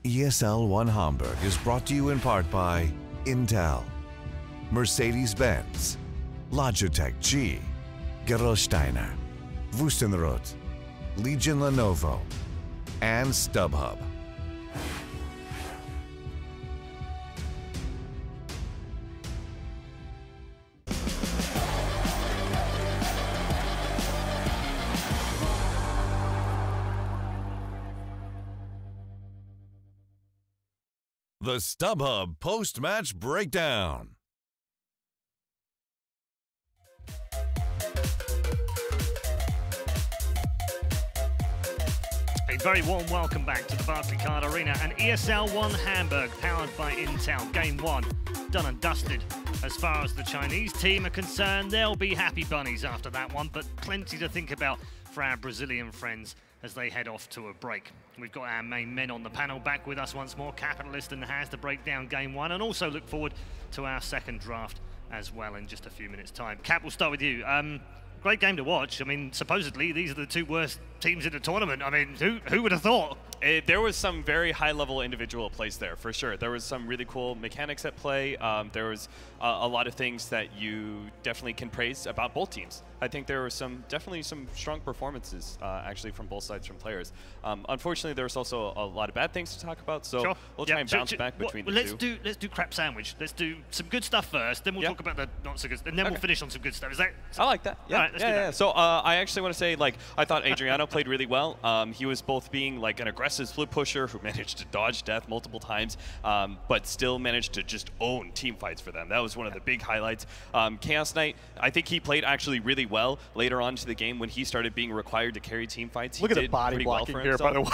ESL One Hamburg is brought to you in part by Intel, Mercedes-Benz, Logitech G, Gerolsteiner, Wüstenrot, Legion Lenovo, and StubHub. The StubHub Post-Match Breakdown. A very warm welcome back to the Barclaycard Arena and ESL One Hamburg, powered by Intel. Game 1, done and dusted. As far as the Chinese team are concerned, they'll be happy bunnies after that one, but plenty to think about for our Brazilian friends as they head off to a break. We've got our main men on the panel back with us once more, Capitalist and Has, to break down Game 1, and also look forward to our second draft as well in just a few minutes' time. Cap, we'll start with you. Great game to watch. I mean, supposedly these are the two worst teams in the tournament. I mean, who would have thought? There was some very high-level individual plays there, for sure. There was some really cool mechanics at play. There was a lot of things that you definitely can praise about both teams. I think there were definitely some strong performances, actually, from both sides from players. Unfortunately, there was also a lot of bad things to talk about, so sure. we'll try and bounce back between the two. Let's do crap sandwich. Let's do some good stuff first, then we'll talk about the not so good, and then we'll finish on some good stuff. Is that? I like that. Yeah, all right, let's do that. So I actually want to say, like, I thought Adriano played really well. He was both being like an aggressive flip pusher who managed to dodge death multiple times, but still managed to just own team fights for them. That was one of the big highlights. Chaos Knight, I think he played actually really well later on to the game when he started being required to carry team fights. Look at the body blocking here, by the way.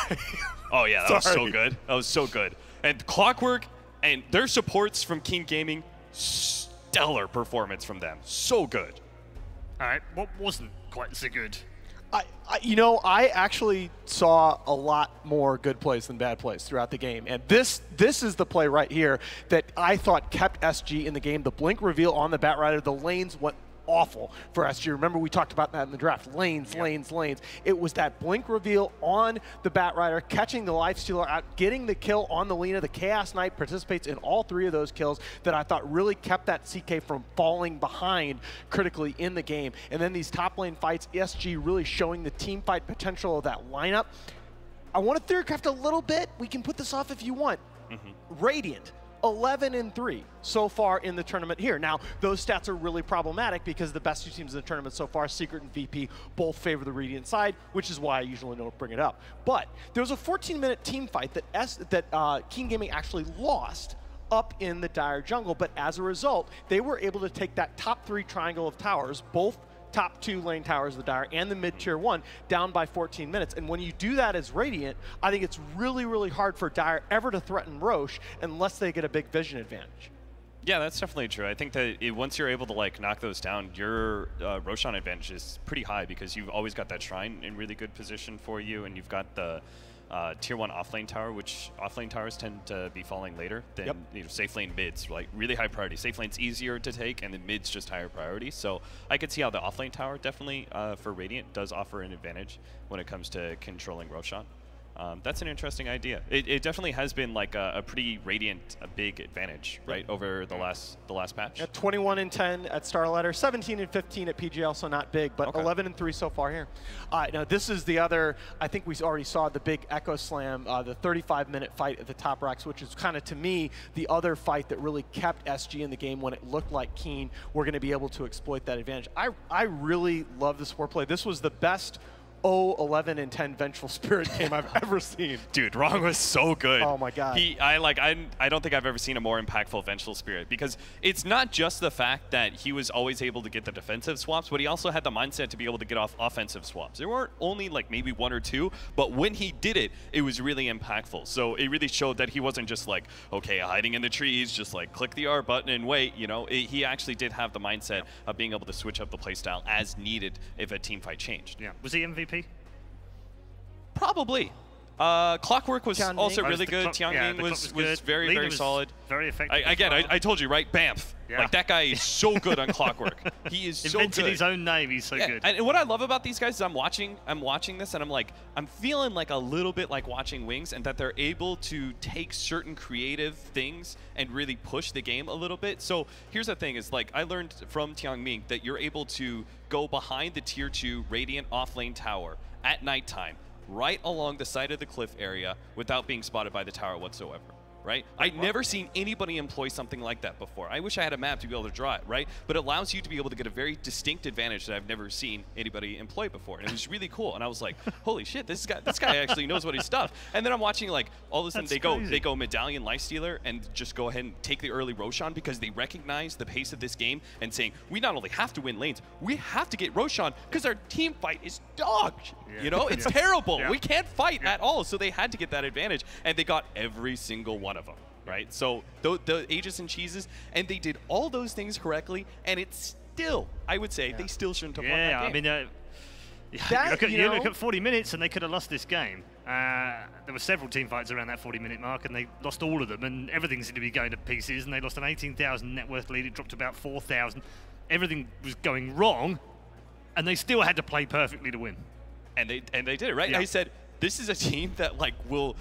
Oh yeah, that was so good. That was so good. And Clockwork and their supports from King Gaming, stellar performance from them. So good. All right, what wasn't quite so good? I actually saw a lot more good plays than bad plays throughout the game. And this is the play right here that I thought kept SG in the game. The blink reveal on the Batrider, the lanes went awful for SG. Remember, we talked about that in the draft. Lanes. It was that blink reveal on the Batrider, catching the Lifestealer out, getting the kill on the Lina. The Chaos Knight participates in all 3 of those kills that I thought really kept that CK from falling behind critically in the game. And then these top lane fights, SG really showing the team fight potential of that lineup. I want to theorycraft a little bit. We can put this off if you want. Radiant. 11-3 so far in the tournament here. Now, those stats are really problematic because the best 2 teams in the tournament so far, Secret and VP, both favor the Radiant side, which is why I usually don't bring it up. But there was a 14-minute team fight that King Gaming actually lost up in the Dire jungle, but as a result, they were able to take that top 3 triangle of towers, both top 2 lane towers of the Dire and the mid-tier 1, down by 14 minutes. And when you do that as Radiant, I think it's really, really hard for Dire ever to threaten Roche unless they get a big vision advantage. Yeah, that's definitely true. I think that once you're able to like knock those down, your Roshan advantage is pretty high because you've always got that shrine in really good position for you, and you've got the tier 1 offlane tower, which offlane towers tend to be falling later than safe lane mids, like really high priority. Safe lane's easier to take, and then mid's just higher priority. So I could see how the offlane tower definitely for Radiant does offer an advantage when it comes to controlling Roshan. That's an interesting idea. It definitely has been like a pretty Radiant, a big advantage, right, over the last patch. Yeah, 21-10 at Starladder, 17-15 at PGL, so not big, but 11-3 so far here. Now this is the other. I think we already saw the big Echo Slam, the 35-minute fight at the top racks, which is kind of to me the other fight that really kept SG in the game when it looked like Keen were going to be able to exploit that advantage. I really love this foreplay. This was the best 11-10 Vengeful Spirit game I've ever seen. Dude, Rong was so good. Oh my god. I don't think I've ever seen a more impactful Vengeful Spirit, because it's not just the fact that he was always able to get the defensive swaps, but he also had the mindset to be able to get off offensive swaps. There weren't only like maybe 1 or 2, but when he did it, it was really impactful. So it really showed that he wasn't just like, okay, hiding in the trees, just like click the R button and wait, you know. He actually did have the mindset of being able to switch up the playstyle as needed if a team fight changed. Yeah. Was he MVP? Probably. Clockwork was Tianming. also Oh, really the good. clock- yeah, Tianming the clock was good. very, Leader very was solid. Very effective. Again, as well. I told you, right? Bamf. Yeah. Like, that guy is so good on Clockwork. He is so Invented good. his own name. He's so Yeah, good. and what I love about these guys is I'm watching this and I'm feeling like a little bit like watching Wings, and that they're able to take certain creative things and really push the game a little bit. So here's the thing is, like, I learned from Tianming that you're able to go behind the tier 2 Radiant offlane tower at nighttime, right along the side of the cliff area without being spotted by the tower whatsoever. Right? I'd never seen anybody employ something like that before. I wish I had a map to be able to draw it, right? But it allows you to be able to get a very distinct advantage that I've never seen anybody employ before. And it was really cool. And I was like, holy shit, this guy actually knows what his stuff. And then I'm watching, like, all of a sudden they go Medallion Lifestealer and just go ahead and take the early Roshan because they recognize the pace of this game and saying, we not only have to win lanes, we have to get Roshan because our team fight is dog. Yeah. You know, it's terrible. Yeah. We can't fight at all. So they had to get that advantage, and they got every single one of them, right? So the Aegis and Cheeses, and they did all those things correctly, and it's still, I would say, they still shouldn't have won that game. I mean, you look at 40 minutes, and they could have lost this game. There were several team fights around that 40-minute mark, and they lost all of them, and everything seemed to be going to pieces, and they lost an 18,000 net worth lead. It dropped to about 4,000. Everything was going wrong, and they still had to play perfectly to win. And they did it, right? Yeah. I said, this is a team that, like, will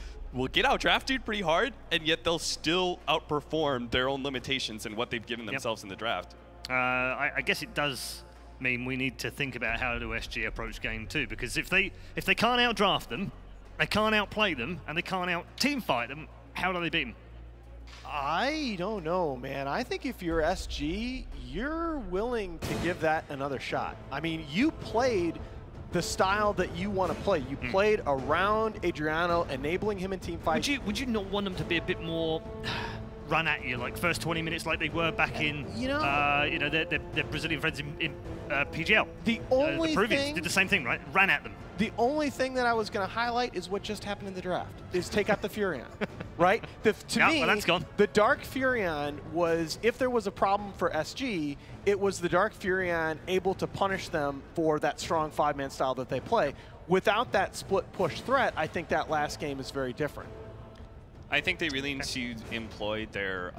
get out-drafted pretty hard, and yet they'll still outperform their own limitations and what they've given themselves in the draft. I guess it does mean we need to think about how do SG approach game 2, because if they can't outdraft them, they can't outplay them, and they can't out-team fight them, how do they beat them? I don't know, man. I think if you're SG, you're willing to give that another shot. I mean, you played the style that you want to play. You played around Adriano, enabling him in team fights. Would you not want them to be a bit more run at you, like first 20 minutes, like they were back in, their Brazilian friends in PGL? The only the Peruvians thing did the same thing, right? Ran at them. The only thing that I was going to highlight is what just happened in the draft, is take out the Furion, right? To me, well, that's gone. The Dark Furion was, if there was a problem for SG, it was the Dark Furion able to punish them for that strong 5-man style that they play. Without that split push threat, I think that last game is very different. I think they really need to employ their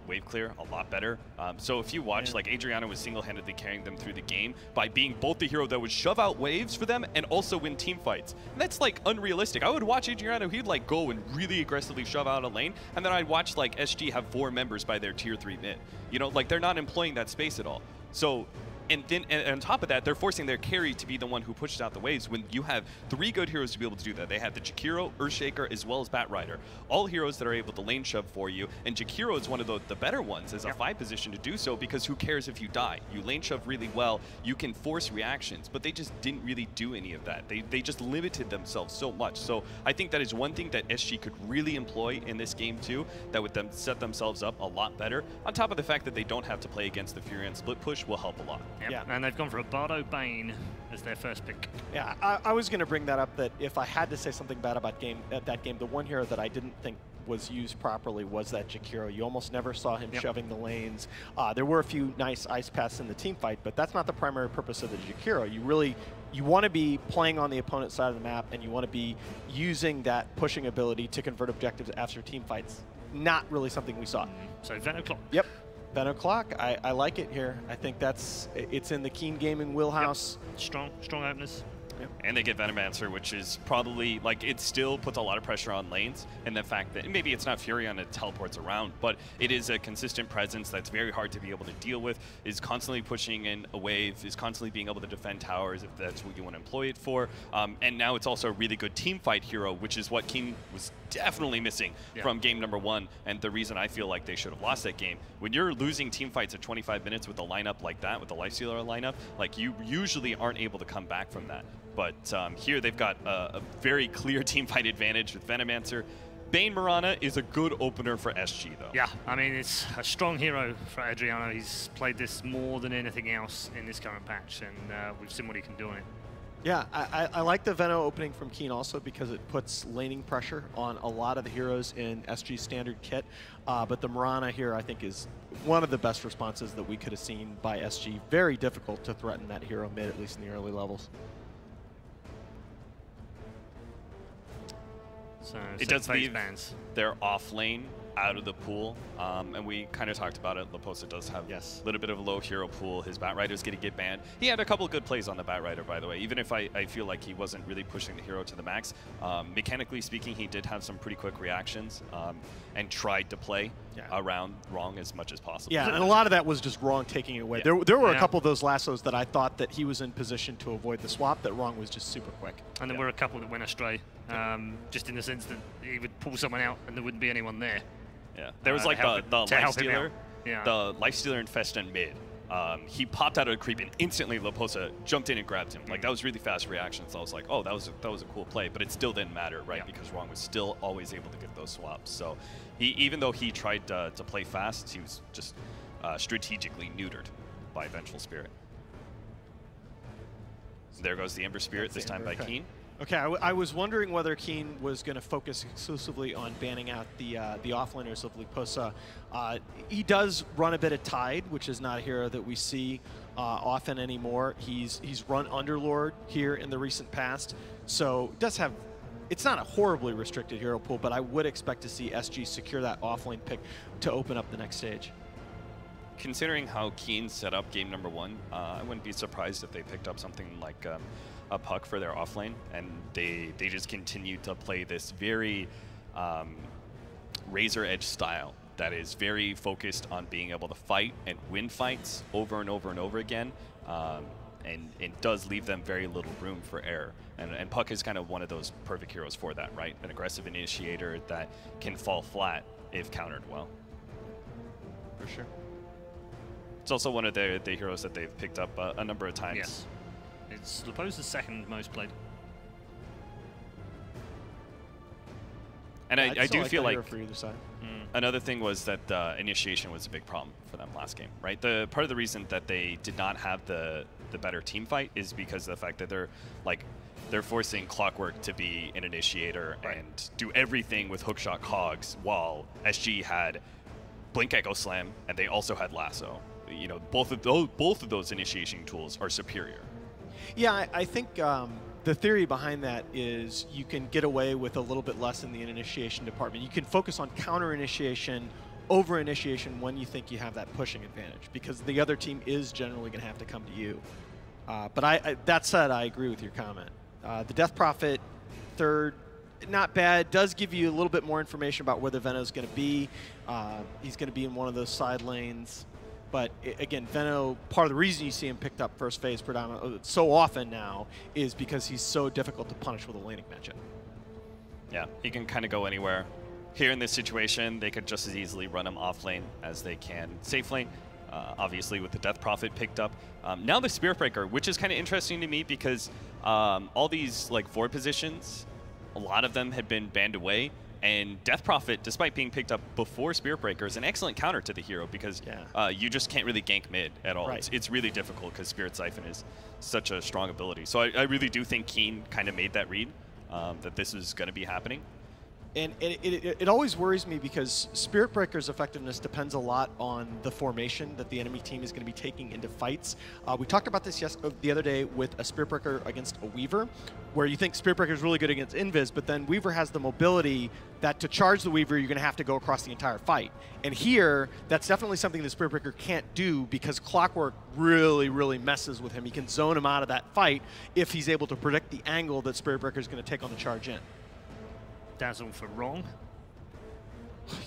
wave clear a lot better. So if you watch, like, Adriano was single-handedly carrying them through the game by being both the hero that would shove out waves for them and also win team fights. And that's, like, unrealistic. I would watch Adriano, he'd, like, go and really aggressively shove out a lane, and then I'd watch, like, SG have 4 members by their tier 3 mid. You know, like, they're not employing that space at all. So, and on top of that, they're forcing their carry to be the one who pushes out the waves when you have 3 good heroes to be able to do that. They have the Jakiro, Earthshaker, as well as Batrider. All heroes that are able to lane shove for you, and Jakiro is one of the better ones as a 5 position to do so, because who cares if you die? You lane shove really well, you can force reactions, but they just didn't really do any of that. They just limited themselves so much. So I think that is one thing that SG could really employ in this game too, that would set themselves up a lot better. On top of the fact that they don't have to play against the Furion split push will help a lot. Yep. Yeah. And they've gone for a Bardo Bane as their first pick. Yeah, I was going to bring that up, that if I had to say something bad about that game, the one hero that I didn't think was used properly was that Jakiro. You almost never saw him shoving the lanes. There were a few nice ice paths in the team fight, but that's not the primary purpose of the Jakiro. You want to be playing on the opponent's side of the map, and you want to be using that pushing ability to convert objectives after team fights. Not really something we saw. So Ven O'Clock. Yep. Ben O'Clock, I like it here. I think it's in the Keen Gaming wheelhouse. Yep. Strong openers. Yep. And they get Venomancer, which is probably, like, it still puts a lot of pressure on lanes, and the fact that maybe it's not Furion that teleports around, but it is a consistent presence that's very hard to be able to deal with, is constantly pushing in a wave, is constantly being able to defend towers if that's what you want to employ it for. And now it's also a really good team fight hero, which is what Keen was definitely missing from game number 1, and the reason I feel like they should have lost that game. When you're losing team fights at 25 minutes with a lineup like that, with the Lifestealer lineup, like, you usually aren't able to come back from that. But here they've got a very clear team fight advantage with Venomancer. Bane Mirana is a good opener for SG, though. Yeah, I mean, it's a strong hero for Adriano. He's played this more than anything else in this current patch, and we've seen what he can do on it. Yeah, I like the Veno opening from Keen also because it puts laning pressure on a lot of the heroes in SG's standard kit. But the Mirana here, I think, is one of the best responses that we could have seen by SG. Very difficult to threaten that hero mid, at least in the early levels. So it does phase leave bans. their off lane out of the pool, and we kind of talked about it. Leposa does have a little bit of a low hero pool. His Batrider's going to get banned. He had a couple good plays on the Batrider, by the way, even if I feel like he wasn't really pushing the hero to the max. Mechanically speaking, he did have some pretty quick reactions and tried to play around wrong as much as possible. Yeah, and a lot of that was just wrong taking it away. There were a couple of those lassos that I thought that he was in position to avoid the swap, that wrong was just super quick. And there were a couple that went astray, just in the sense that he would pull someone out and there wouldn't be anyone there. Yeah, there was like the lifestealer, the lifestealer infest in mid. He popped out of a creep and instantly Leposa jumped in and grabbed him. Like that was really fast reaction. So I was like, oh, that was a cool play, but it still didn't matter, right? Because Wrong was still always able to get those swaps. So even though he tried to play fast, he was just strategically neutered by Vengeful Spirit. So there goes the Ember Spirit, this time by Keen. Okay, I was wondering whether Keen was going to focus exclusively on banning out the offlaners of Leposa. He does run a bit of Tide, which is not a hero that we see often anymore. He's run Underlord here in the recent past, so it does have. It's not a horribly restricted hero pool, but I would expect to see SG secure that offlane pick to open up the next stage. Considering how Keen set up game number 1, I wouldn't be surprised if they picked up something like a puck for their offlane, and they just continue to play this very razor edge style that is very focused on being able to fight and win fights over and over and over again, and it does leave them very little room for error. And Puck is kind of one of those perfect heroes for that, right? An aggressive initiator that can fall flat if countered well. For sure. It's also one of the heroes that they've picked up a number of times. Yes. It's Leposa's second most played. And I do feel like for either side. Another thing was that initiation was a big problem for them last game, right? The part of the reason that they did not have the better team fight is because of the fact that they're forcing Clockwork to be an initiator and do everything with hookshot cogs, while SG had Blink Echo Slam and they also had Lasso. You know, both of those initiation tools are superior. Yeah, I think the theory behind that is you can get away with a little bit less in the initiation department. You can focus on counter initiation over initiation when you think you have that pushing advantage, because the other team is generally going to have to come to you. But that said, I agree with your comment. The Death Prophet, third, not bad. Does give you a little bit more information about where the Veno's going to be. He's going to be in one of those side lanes. But again, Veno, part of the reason you see him picked up first phase predominantly so often now is because he's so difficult to punish with a laning matchup. Yeah, he can kind of go anywhere. Here in this situation, they could just as easily run him off lane as they can safe lane. Obviously, with the Death Prophet picked up. Now the Spirit Breaker, which is kind of interesting to me because all these like forward positions, a lot of them had been banned away. And Death Prophet, despite being picked up before Spirit Breaker, is an excellent counter to the hero because you just can't really gank mid at all. Right. It's really difficult because Spirit Siphon is such a strong ability. So I really do think Keen kind of made that read that this is going to be happening. And it always worries me because Spirit Breaker's effectiveness depends a lot on the formation that the enemy team is going to be taking into fights. We talked about this the other day with a Spirit Breaker against a Weaver, where you think Spirit Breaker is really good against Invis, but then Weaver has the mobility that to charge the Weaver, you're going to have to go across the entire fight. And here, that's definitely something the Spirit Breaker can't do because Clockwork really, really messes with him. He can zone him out of that fight if he's able to predict the angle that Spirit Breaker is going to take on the charge in. Dazzle for wrong.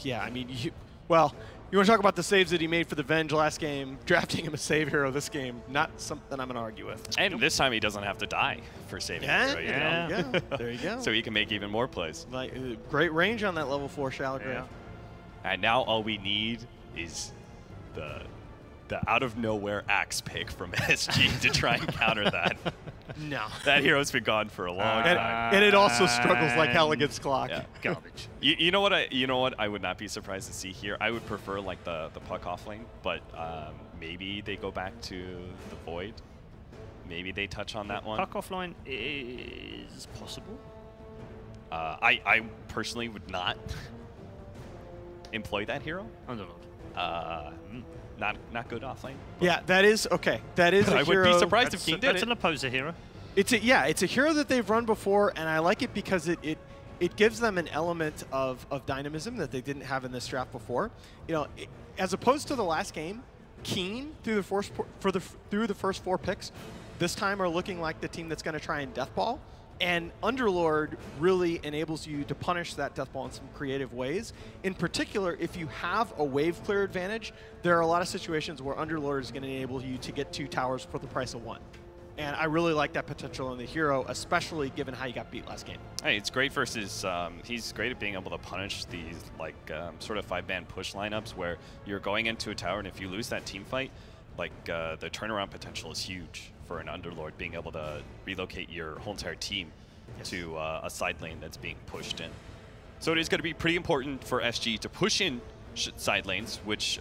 Yeah, I mean, you want to talk about the saves that he made for the Venge last game, drafting him a save hero this game, not something I'm going to argue with. And this time he doesn't have to die for saving hero, you know? There you go. So he can make even more plays. Like, great range on that level 4 Shallow Grave. And now all we need is the out-of-nowhere axe pick from SG to try and counter that. No. That hero's been gone for a long time. And it also struggles like hell against Clock. Yeah. Garbage. You know what I would not be surprised to see here? I would prefer like the puck off lane, but maybe they go back to the Void. Maybe they touch on that one. Puck offline is possible. I personally would not employ that hero. Underlord. Not good offlane. Yeah, that is okay. That is a hero. I would be surprised if Keen did That's it. an opposer hero. It's a hero that they've run before, and I like it because it gives them an element of dynamism that they didn't have in this draft before. You know, as opposed to the last game, Keen through the first 4 picks this time are looking like the team that's going to try and deathball. And Underlord really enables you to punish that deathball in some creative ways. In particular, if you have a wave clear advantage, there are a lot of situations where Underlord is going to enable you to get 2 towers for the price of 1. And I really like that potential in the hero, especially given how you got beat last game. Hey, it's great versus, he's great at being able to punish these like sort of 5-man push lineups where you're going into a tower, and if you lose that team fight, like the turnaround potential is huge for an Underlord, being able to relocate your whole entire team to a side lane that's being pushed in. So it is going to be pretty important for SG to push in side lanes, which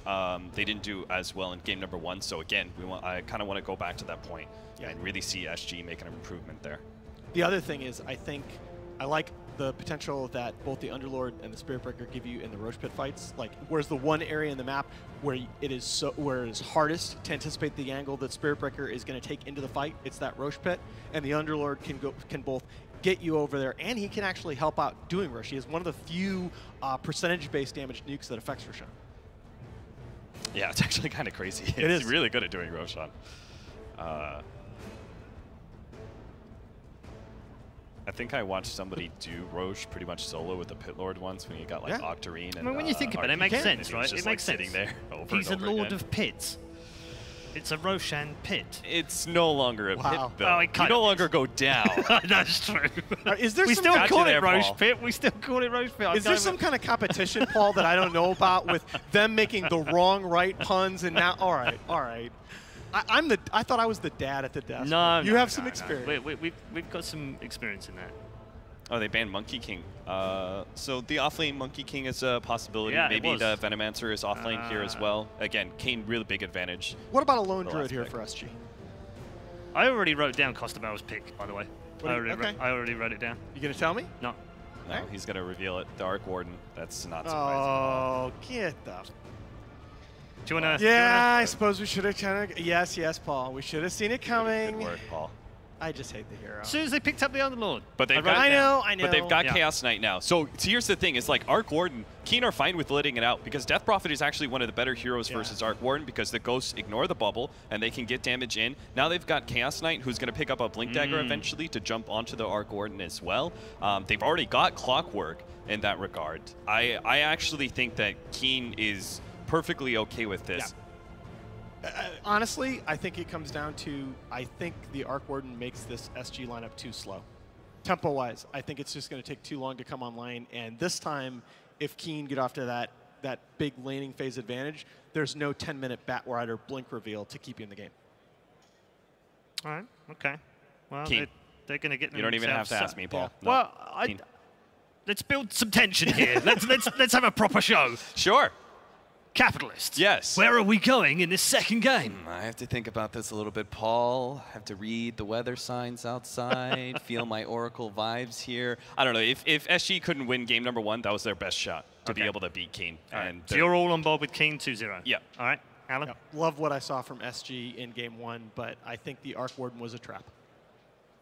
they didn't do as well in game number 1. So again, I kind of want to go back to that point and really see SG making an improvement there. The other thing is, I like the potential that both the Underlord and the Spirit Breaker give you in the Roche Pit fights. Like, whereas the one area in the map where it is hardest to anticipate the angle that Spirit Breaker is going to take into the fight, it's that Roche Pit, and the Underlord can both get you over there, and he can actually help out doing Roche. He is one of the few percentage-based damage nukes that affects Roshan. Yeah, it's actually kind of crazy. He's really good at doing Roshan. I think I watched somebody do Roche pretty much solo with the Pit Lord once when you got like Octarine and when you think about it, it makes sense, right? It makes sense. Sitting there over He's and over a Lord again. of Pits. It's a Roshan pit. It's no longer a pit, though. Oh, it you kind no of longer go down. That's true. Is there we some still call it there, Roche Paul. Pit. We still call it Roche Pit. Is there some kind of competition, Paul, that I don't know about with them making the wrong right puns and now? All right. I thought I was the dad at the desk. No, you have some experience. We've got some experience in that. Oh, they banned Monkey King. So the offlane Monkey King is a possibility. Yeah, Maybe the Venomancer is offlane here as well. Again, Kane, really big advantage. What about a lone druid here for SG? I already wrote down Costamel's pick, by the way. I already wrote it down. You gonna tell me? No. No, he's going to reveal it. The Arc Warden. That's not surprising. Oh, get the... Do you want to... Yeah, I suppose we should have kind of... Yes, Paul. We should have seen it coming. Good work, Paul. I just hate the hero. As soon as they picked up the Underlord. But they've I know. But they've got Chaos Knight now. So here's the thing: is like Arc Warden, Keen are fine with letting it out because Death Prophet is actually one of the better heroes versus Arc Warden because the ghosts ignore the bubble and they can get damage in. Now they've got Chaos Knight who's going to pick up a Blink Dagger eventually to jump onto the Arc Warden as well. They've already got Clockwork in that regard. I actually think that Keen is perfectly okay with this. Yeah. Honestly, I think it comes down to, I think the Arc Warden makes this SG lineup too slow. Tempo-wise, I think it's just going to take too long to come online, and this time, if Keen get off to that big laning phase advantage, there's no 10-minute Batrider Blink reveal to keep you in the game. All right, okay. Well, they're going to get You don't even have to ask me, Paul. Yeah. Well, let's build some tension here. let's have a proper show. Sure. Capitalists. Yes. Where are we going in this second game? I have to think about this a little bit, Paul. I have to read the weather signs outside, feel my Oracle vibes here. I don't know. If SG couldn't win game number 1, that was their best shot to be able to beat Keen. And so you're all on board with Keen 2-0? Yeah. All right. Alan? Yeah. Love what I saw from SG in game 1, but I think the Arc Warden was a trap.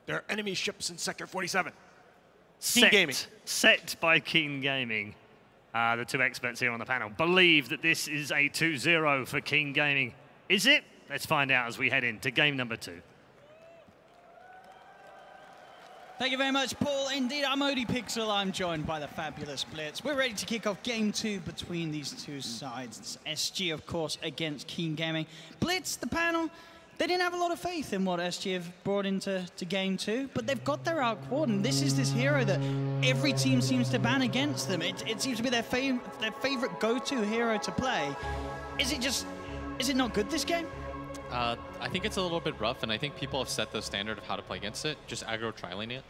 There are enemy ships in Sector 47. Keen Gaming. Set by Keen Gaming. The two experts here on the panel believe that this is a 2-0 for Keen Gaming. Is it? Let's find out as we head into game number 2. Thank you very much, Paul. Indeed, I'm Odie Pixel. I'm joined by the fabulous Blitz. We're ready to kick off game 2 between these two sides. It's SG, of course, against Keen Gaming. Blitz, the panel, they didn't have a lot of faith in what SG have brought into game 2, but they've got their Arc Warden. This is this hero that every team seems to ban against them. It seems to be their favorite go-to hero to play. Is it not good this game? I think it's a little bit rough, and I think people have set the standard of how to play against it. Just aggro trialing it.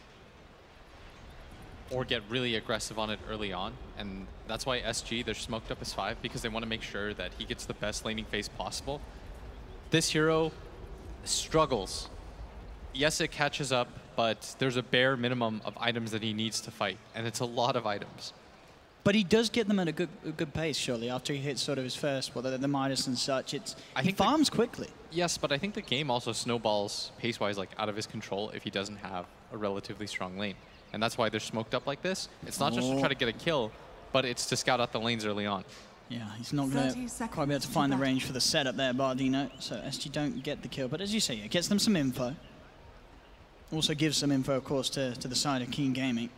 Or get really aggressive on it early on. And that's why SG, they're smoked up as 5, because they want to make sure that he gets the best laning phase possible. This hero struggles. Yes, it catches up, but there's a bare minimum of items that he needs to fight, and it's a lot of items. But he does get them at a good pace, surely, after he hits sort of his first, the Midas and such. He farms quickly. Yes, but I think the game also snowballs pace-wise like out of his control if he doesn't have a relatively strong lane. And that's why they're smoked up like this. It's not just to try to get a kill, but it's to scout out the lanes early on. Yeah, he's not going to quite be able to find the range for the setup there, Bardino. So SG don't get the kill. But as you say, it gets them some info. Also gives some info, of course, to the side of Keen Gaming.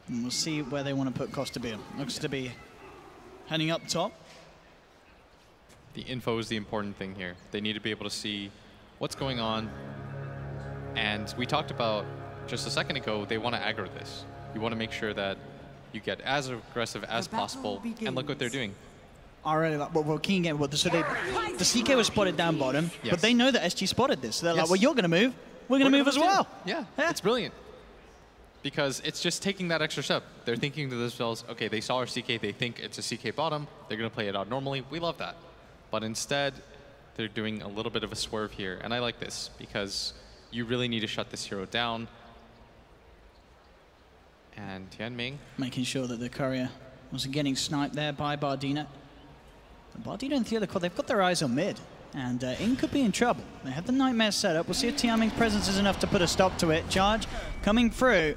And we'll see where they want to put Costabile. Looks to be heading up top. The info is the important thing here. They need to be able to see what's going on. And we talked about just a second ago, they want to aggro this. You want to make sure that you get as aggressive as possible, and look what they're doing. I really like, well, Keen Gaming, so the CK was spotted down bottom, yes. but they know that SG spotted this. So they're yes. like, well, you're going to move, we're going to move as well. Yeah, it's brilliant. Because it's just taking that extra step. They're thinking to themselves, okay, they saw our CK, they think it's a CK bottom, they're going to play it out normally. We love that. But instead, they're doing a little bit of a swerve here, and I like this because you really need to shut this hero down. And Tianming making sure that the courier wasn't getting sniped there by Bardino. Bardino and Theodore, they've got their eyes on mid, and Ing could be in trouble. They have the Nightmare set up. We'll see if Tianming's presence is enough to put a stop to it. Charge coming through,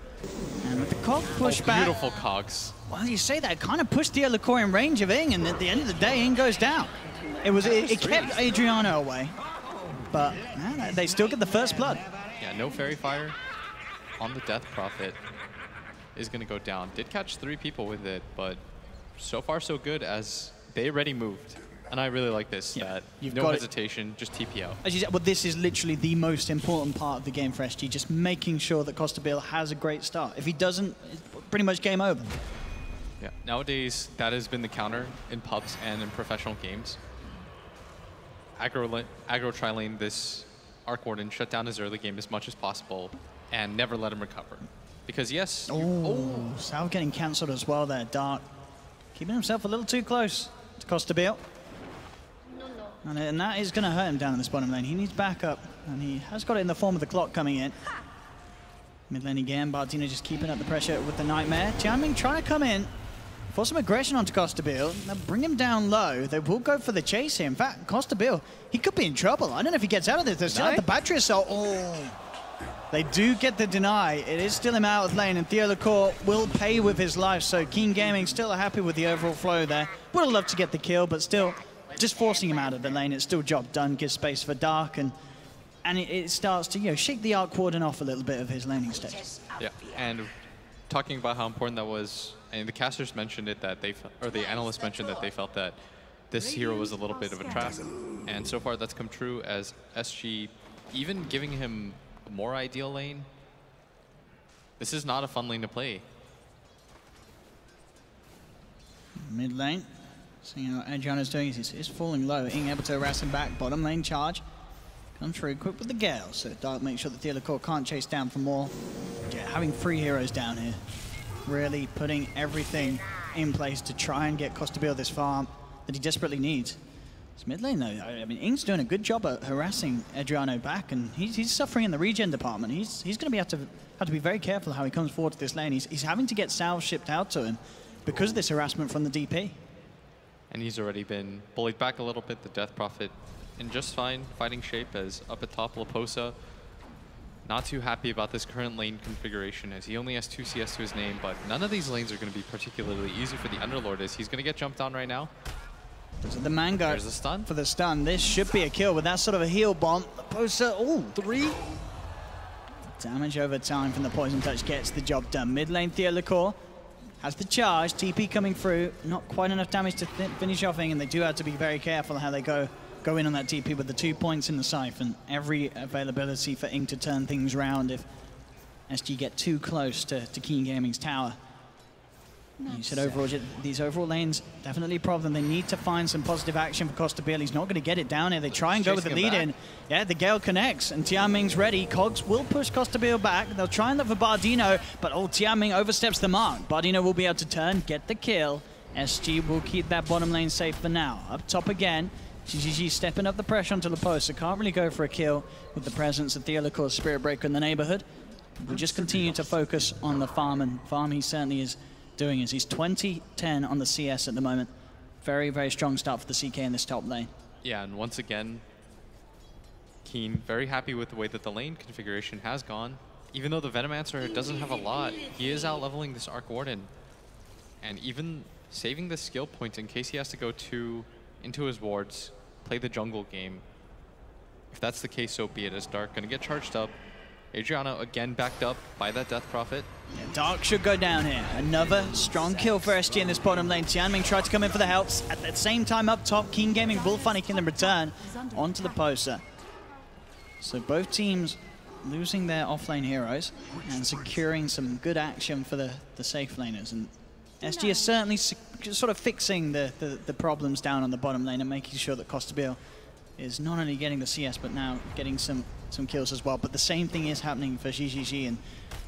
and with the cog push back. Beautiful cogs. Well, you say that, kind of pushed Theodore in range of Ing, and at the end of the day, Ing goes down. It kept Adriano away, but they still get the first blood. Yeah, no Fairy Fire on the Death Prophet is going to go down. Did catch 3 people with it, but so far so good as they already moved. And I really like this, that no hesitation, just TP out. As you said, well, this is literally the most important part of the game for SG, just making sure that Costabile has a great start. If he doesn't, it's pretty much game over. Yeah, nowadays, that has been the counter in pubs and in professional games. Aggro tri-lane this Arc Warden, shut down his early game as much as possible, and never let him recover. Because yes, Sal getting cancelled as well there, Dark. Keeping himself a little too close to Costabile. And that is going to hurt him down in this bottom lane. He needs backup, and he has got it in the form of the clock coming in. Mid lane again, Bardino just keeping up the pressure with the Nightmare. Tianming trying to come in, force some aggression onto Costabile. They'll bring him down low. They will go for the chase here. In fact, Costabile, he could be in trouble. I don't know if he gets out of this. They still have the battery assault. They do get the deny. It is still him out of lane, and Theo Lecour will pay with his life. So Keen Gaming still happy with the overall flow there. Would have loved to get the kill, but still just forcing him out of the lane. It's still job done. Gives space for Dark, and it starts to shake the Arc Warden off a little bit of his laning stage. Yeah, and talking about how important that was, and the casters mentioned it that the analysts mentioned that they felt that this hero was a little bit of a trap, and so far that's come true as SG even giving him a more ideal lane. This is not a fun lane to play. Mid lane, seeing how Adriano's doing, he's falling low. Ing able to harass him back. Bottom lane charge. Comes through quick with the Gale, so Dark makes sure that Theo Lecour can't chase down for more. Yeah, having 3 heroes down here. Really putting everything in place to try and get Costabile this farm that he desperately needs. It's mid lane though. I mean, Ing's doing a good job at harassing Adriano back, and he's suffering in the regen department. He's going to be have to be very careful how he comes forward to this lane. He's having to get salves shipped out to him because of this harassment from the DP. And he's already been bullied back a little bit. The Death Prophet in just fine fighting shape, as up at top Laposa not too happy about this current lane configuration, as he only has 2 CS to his name, but none of these lanes are going to be particularly easy for the Underlord, as he's going to get jumped on right now. So the Mango There's a stun. for the stun. This should be a kill with that sort of a heal bomb. Laposa, 3. Damage over time from the Poison Touch gets the job done. Mid lane, Theo Lecour has the charge. TP coming through. Not quite enough damage to finish off Ing, and they do have to be very careful how they go in on that TP with the 2 points in the siphon. Every availability for Ing to turn things around if SG get too close to Keen Gaming's tower. You said overall, these overall lanes, definitely a problem. They need to find some positive action for Costabile. He's not going to get it down here. They try and go with the lead in. Yeah, the Gale connects, and Tianming's ready. Cogs will push Costabile back. They'll try and look for Bardino, but Tianming oversteps the mark. Bardino will be able to turn, get the kill. SG will keep that bottom lane safe for now. Up top again. GGG stepping up the pressure onto Laposa. Can't really go for a kill with the presence of Theo Lecour's Spirit Breaker in the neighborhood. We'll just continue to focus on the farm, and farm he certainly is doing is he's 20-10 on the CS at the moment. Very, very strong start for the CK in this top lane. Yeah, and once again, Keen very happy with the way that the lane configuration has gone. even though the Venomancer doesn't have a lot, he is out-leveling this Arc Warden. And even saving the skill points in case he has to go into his wards, play the jungle game. If that's the case, so be it, as Dark gonna get charged up. Adriano again backed up by that Death Prophet. Yeah, Dark should go down here. Another strong kill for SG in this bottom lane. Tianming tried to come in for the helps. At the same time up top, Keen Gaming will find a kill in return onto the poster. So both teams losing their offlane heroes and securing some good action for the safe laners. And SG is certainly sort of fixing the problems down on the bottom lane and making sure that Costabile is not only getting the CS, but now getting some kills as well. But the same thing is happening for GGG, and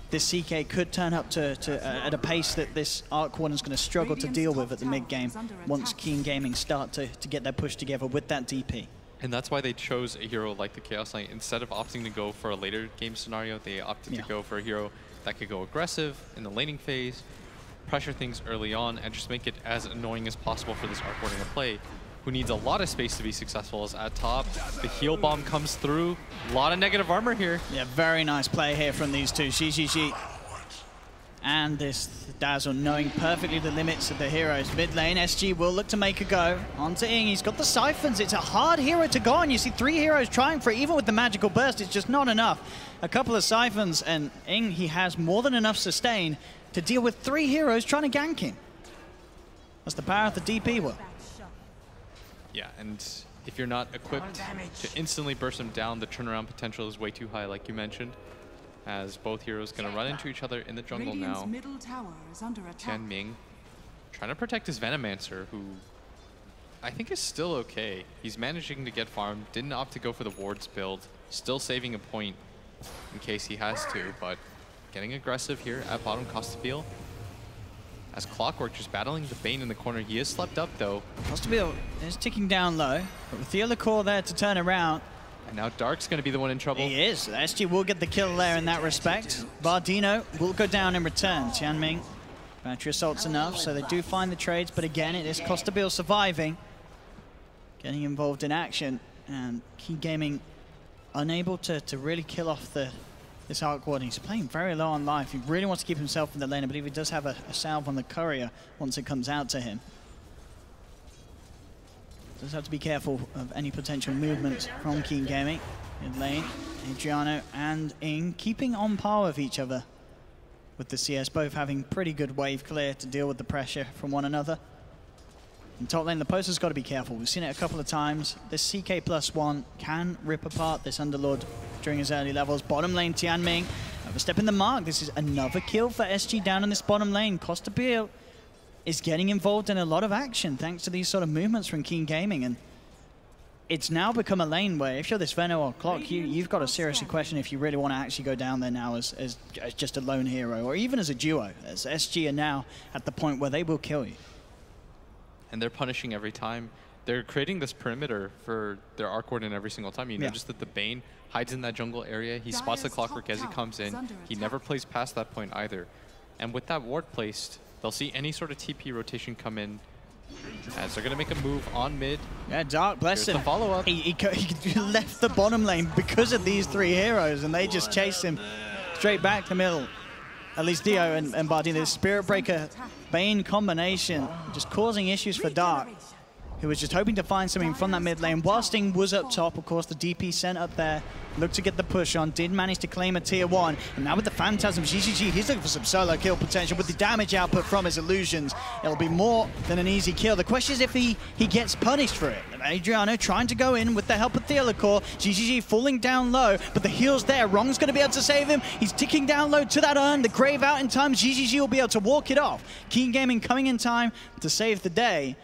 this CK could turn up at a pace that this Arc Warden is going to struggle to deal with at the mid-game once Keen Gaming start to get their push together with that DP. And that's why they chose a hero like the Chaos Knight. Instead of opting to go for a later game scenario, they opted to go for a hero that could go aggressive in the laning phase, pressure things early on, and just make it as annoying as possible for this Arc Warden to play, who needs a lot of space to be successful. As at top, the heal bomb comes through. A lot of negative armor here. Yeah, very nice play here from these two. GGG and this Dazzle knowing perfectly the limits of the heroes. Mid lane, SG will look to make a go onto Ing. He's got the Siphons. It's a hard hero to go on. You see 3 heroes trying for it. Even with the magical burst, it's just not enough. A couple of Siphons, and Ing, he has more than enough sustain to deal with 3 heroes trying to gank him. That's the power of the DP work. Yeah, and if you're not equipped to instantly burst them down, the turnaround potential is way too high, like you mentioned, as both heroes going to run into each other in the jungle now. Tianming trying to protect his Venomancer, who I think is still okay. He's managing to get farmed, didn't opt to go for the wards build, still saving a point in case he has to, but getting aggressive here at bottom Costabile. As Clockwork just battling the Bane in the corner. He is slept up though. Costabile is ticking down low, but with the other core there to turn around. And now Dark's going to be the one in trouble. He is. SG will get the kill there in that respect. Bardino will go down in return. Tianming, battery assault's enough, so they do find the trades, but again, it is Costabile surviving, getting involved in action, and Keen Gaming unable to really kill off this Arc Warden. He's playing very low on life. He really wants to keep himself in the lane. I believe he does have a salve on the courier once it comes out to him. Does have to be careful of any potential movement from Keen Gaming. In lane, Adriano and Ing keeping on par with each other with the CS, both having pretty good wave clear to deal with the pressure from one another. In top lane, the poster's got to be careful. We've seen it a couple of times. This CK+1 can rip apart this Underlord during his early levels. Bottom lane, Tianming overstepping the mark. This is another kill for SG down in this bottom lane. Costabile is getting involved in a lot of action thanks to these sort of movements from Keen Gaming. And it's now become a lane where if you're this Veno or Clock, you've got to seriously question if you really want to actually go down there now as just a lone hero, or even as a duo, as SG are now at the point where they will kill you. And they're punishing every time. They're creating this perimeter for their Arc Warden every single time. You notice that the Bane hides in that jungle area. He spots the Clockwork as he comes in. He never plays past that point either. And with that ward placed, they'll see any sort of TP rotation come in as they're going to make a move on mid. Yeah, Dark, bless him. The follow-up. He left the bottom lane because of these 3 heroes, and they just chase him straight back the middle. At least Dio and Bardino. The Spirit Breaker Bane combination just causing issues for Dark, who was just hoping to find something from that mid lane. While Sting was up top, of course, the DP sent up there, looked to get the push on, did manage to claim a tier 1. And now with the Phantasm, GGG, he's looking for some solo kill potential. With the damage output from his illusions, it'll be more than an easy kill. The question is if he gets punished for it. Adriano trying to go in with the help of Theolacor. GGG falling down low, but the heal's there. Wrong's going to be able to save him. He's ticking down low to that urn. The Grave out in time. GGG will be able to walk it off. Keen Gaming coming in time to save the day.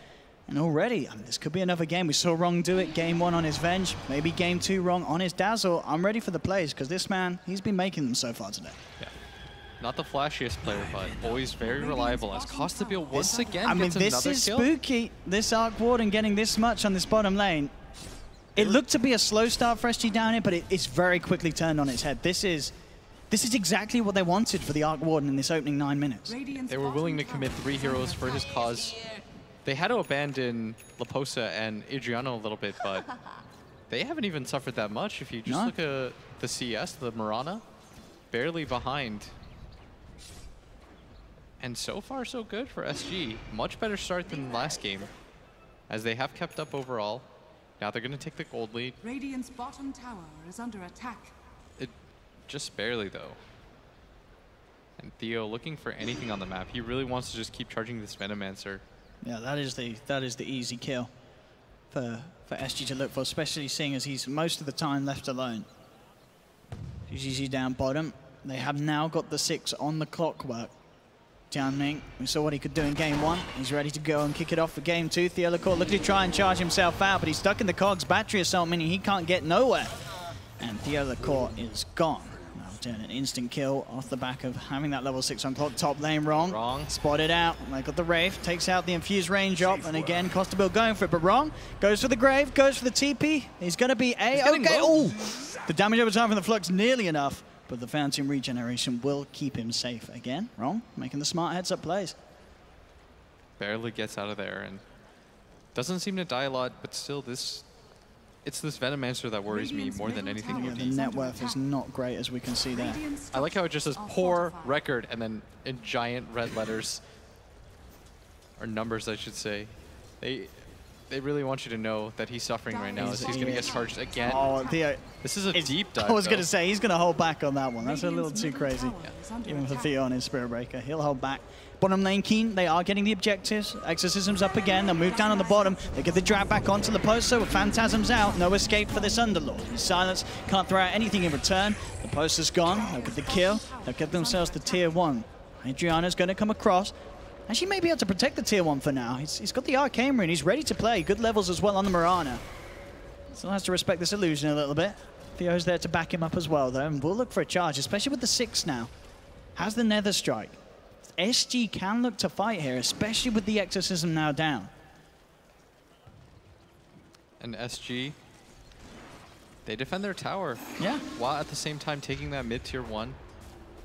And already, I mean, this could be another game. We saw Wrong do it, game 1 on his Venge, maybe game 2 Wrong on his Dazzle. I'm ready for the plays, because this man, he's been making them so far today. Yeah. Not the flashiest player, but always very reliable, as Costabile once again I mean, this is kill. Spooky, this Arc Warden getting this much on this bottom lane. It looked to be a slow start for SG down here, but it's very quickly turned on its head. This is exactly what they wanted for the Arc Warden in this opening 9 minutes. They were willing to commit 3 heroes for his cause. They had to abandon Laposa and Adriano a little bit, but they haven't even suffered that much. If you just look at the CS, the Mirana, barely behind. And so far, so good for SG. Much better start than the last game, as they have kept up overall. Now they're going to take the gold lead. Radiant's bottom tower is under attack. It just barely, though. And Theo looking for anything on the map. He really wants to just keep charging this Venomancer. Yeah, that is the easy kill for SG to look for, especially seeing as he's most of the time left alone. He's usually down bottom. They have now got the 6 on the clockwork. Jianming, we saw what he could do in game 1. He's ready to go and kick it off for game 2. Theo Lecourt looking to try and charge himself out, but he's stuck in the cogs battery assault, meaning he can't get nowhere. And Theo Lecourt is gone. Now doing an instant kill off the back of having that level 6 on clock. Top lane wrong. Spotted out. They got the Wraith, takes out the infused range up, and again Costabile going for it, but wrong. Goes for the Grave, goes for the TP. He's going to be okay. Ooh, the damage over time from the Flux nearly enough. But the Fountain Regeneration will keep him safe again. Wrong, making the smart heads-up plays. Barely gets out of there and doesn't seem to die a lot, but still it's this Venomancer that worries me more than anything. Yeah, the net worth is not great, as we can see there. I like how it just says poor record and then in giant red letters, or numbers I should say. They really want you to know that he's suffering right now, as he's going to get charged again. Oh, Theo. This is a deep dive. I was going to say, he's going to hold back on that one. That's a little too crazy. Even for Theo on his Spirit Breaker, he'll hold back. Bottom lane Keen, they are getting the objectives. Exorcism's up again. They'll move down on the bottom. They get the drag back onto the poster with Phantasm's out. No escape for this Underlord. Silence can't throw out anything in return. The poster's gone. They'll get the kill. They'll get themselves the tier 1. Adriana's going to come across. And she may be able to protect the tier 1 for now. He's got the Arcane Rune. He's ready to play. Good levels as well on the Mirana. Still has to respect this illusion a little bit. Theo's there to back him up as well, though. And we'll look for a charge, especially with the 6 now. Has the Nether Strike. SG can look to fight here, especially with the Exorcism now down. And SG, they defend their tower. Yeah. While at the same time taking that mid-tier 1.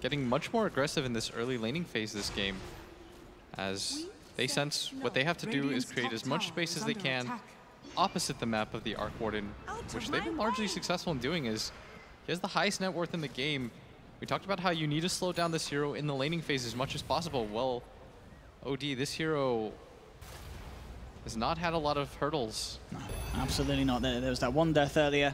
Getting much more aggressive in this early laning phase this game, as they sense what they have to do is create as much space as they can opposite the map of the Arc Warden, which they've been largely successful in doing. Is he has the highest net worth in the game. We talked about how you need to slow down this hero in the laning phase as much as possible. Well, OD, this hero has not had a lot of hurdles. No, absolutely not. There was that one death earlier,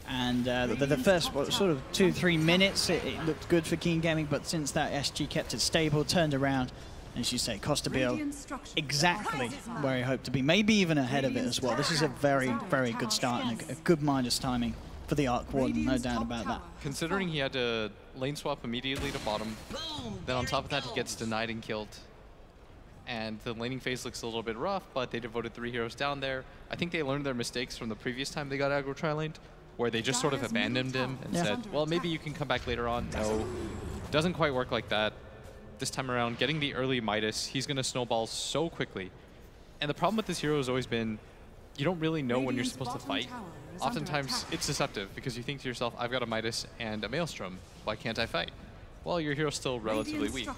and the first sort of 2-3 minutes, it looked good for Keen Gaming, but since that SG kept it stable, turned around, as you say, Costabile exactly where he hoped to be, maybe even ahead of it as well. This is a very, very good start and a good Midas timing for the Arc Warden, no doubt about that. Considering he had to lane swap immediately to bottom, then on top of that he gets denied and killed. And the laning phase looks a little bit rough, but they devoted 3 heroes down there. I think they learned their mistakes from the previous time they got aggro tri-laned, where they just sort of abandoned him and said, well, maybe you can come back later on. No, doesn't quite work like that. This time around, getting the early Midas, he's going to snowball so quickly. And the problem with this hero has always been, you don't really know when you're supposed to fight. Oftentimes, it's deceptive, because you think to yourself, I've got a Midas and a Maelstrom, why can't I fight? Well, your hero's still relatively weak.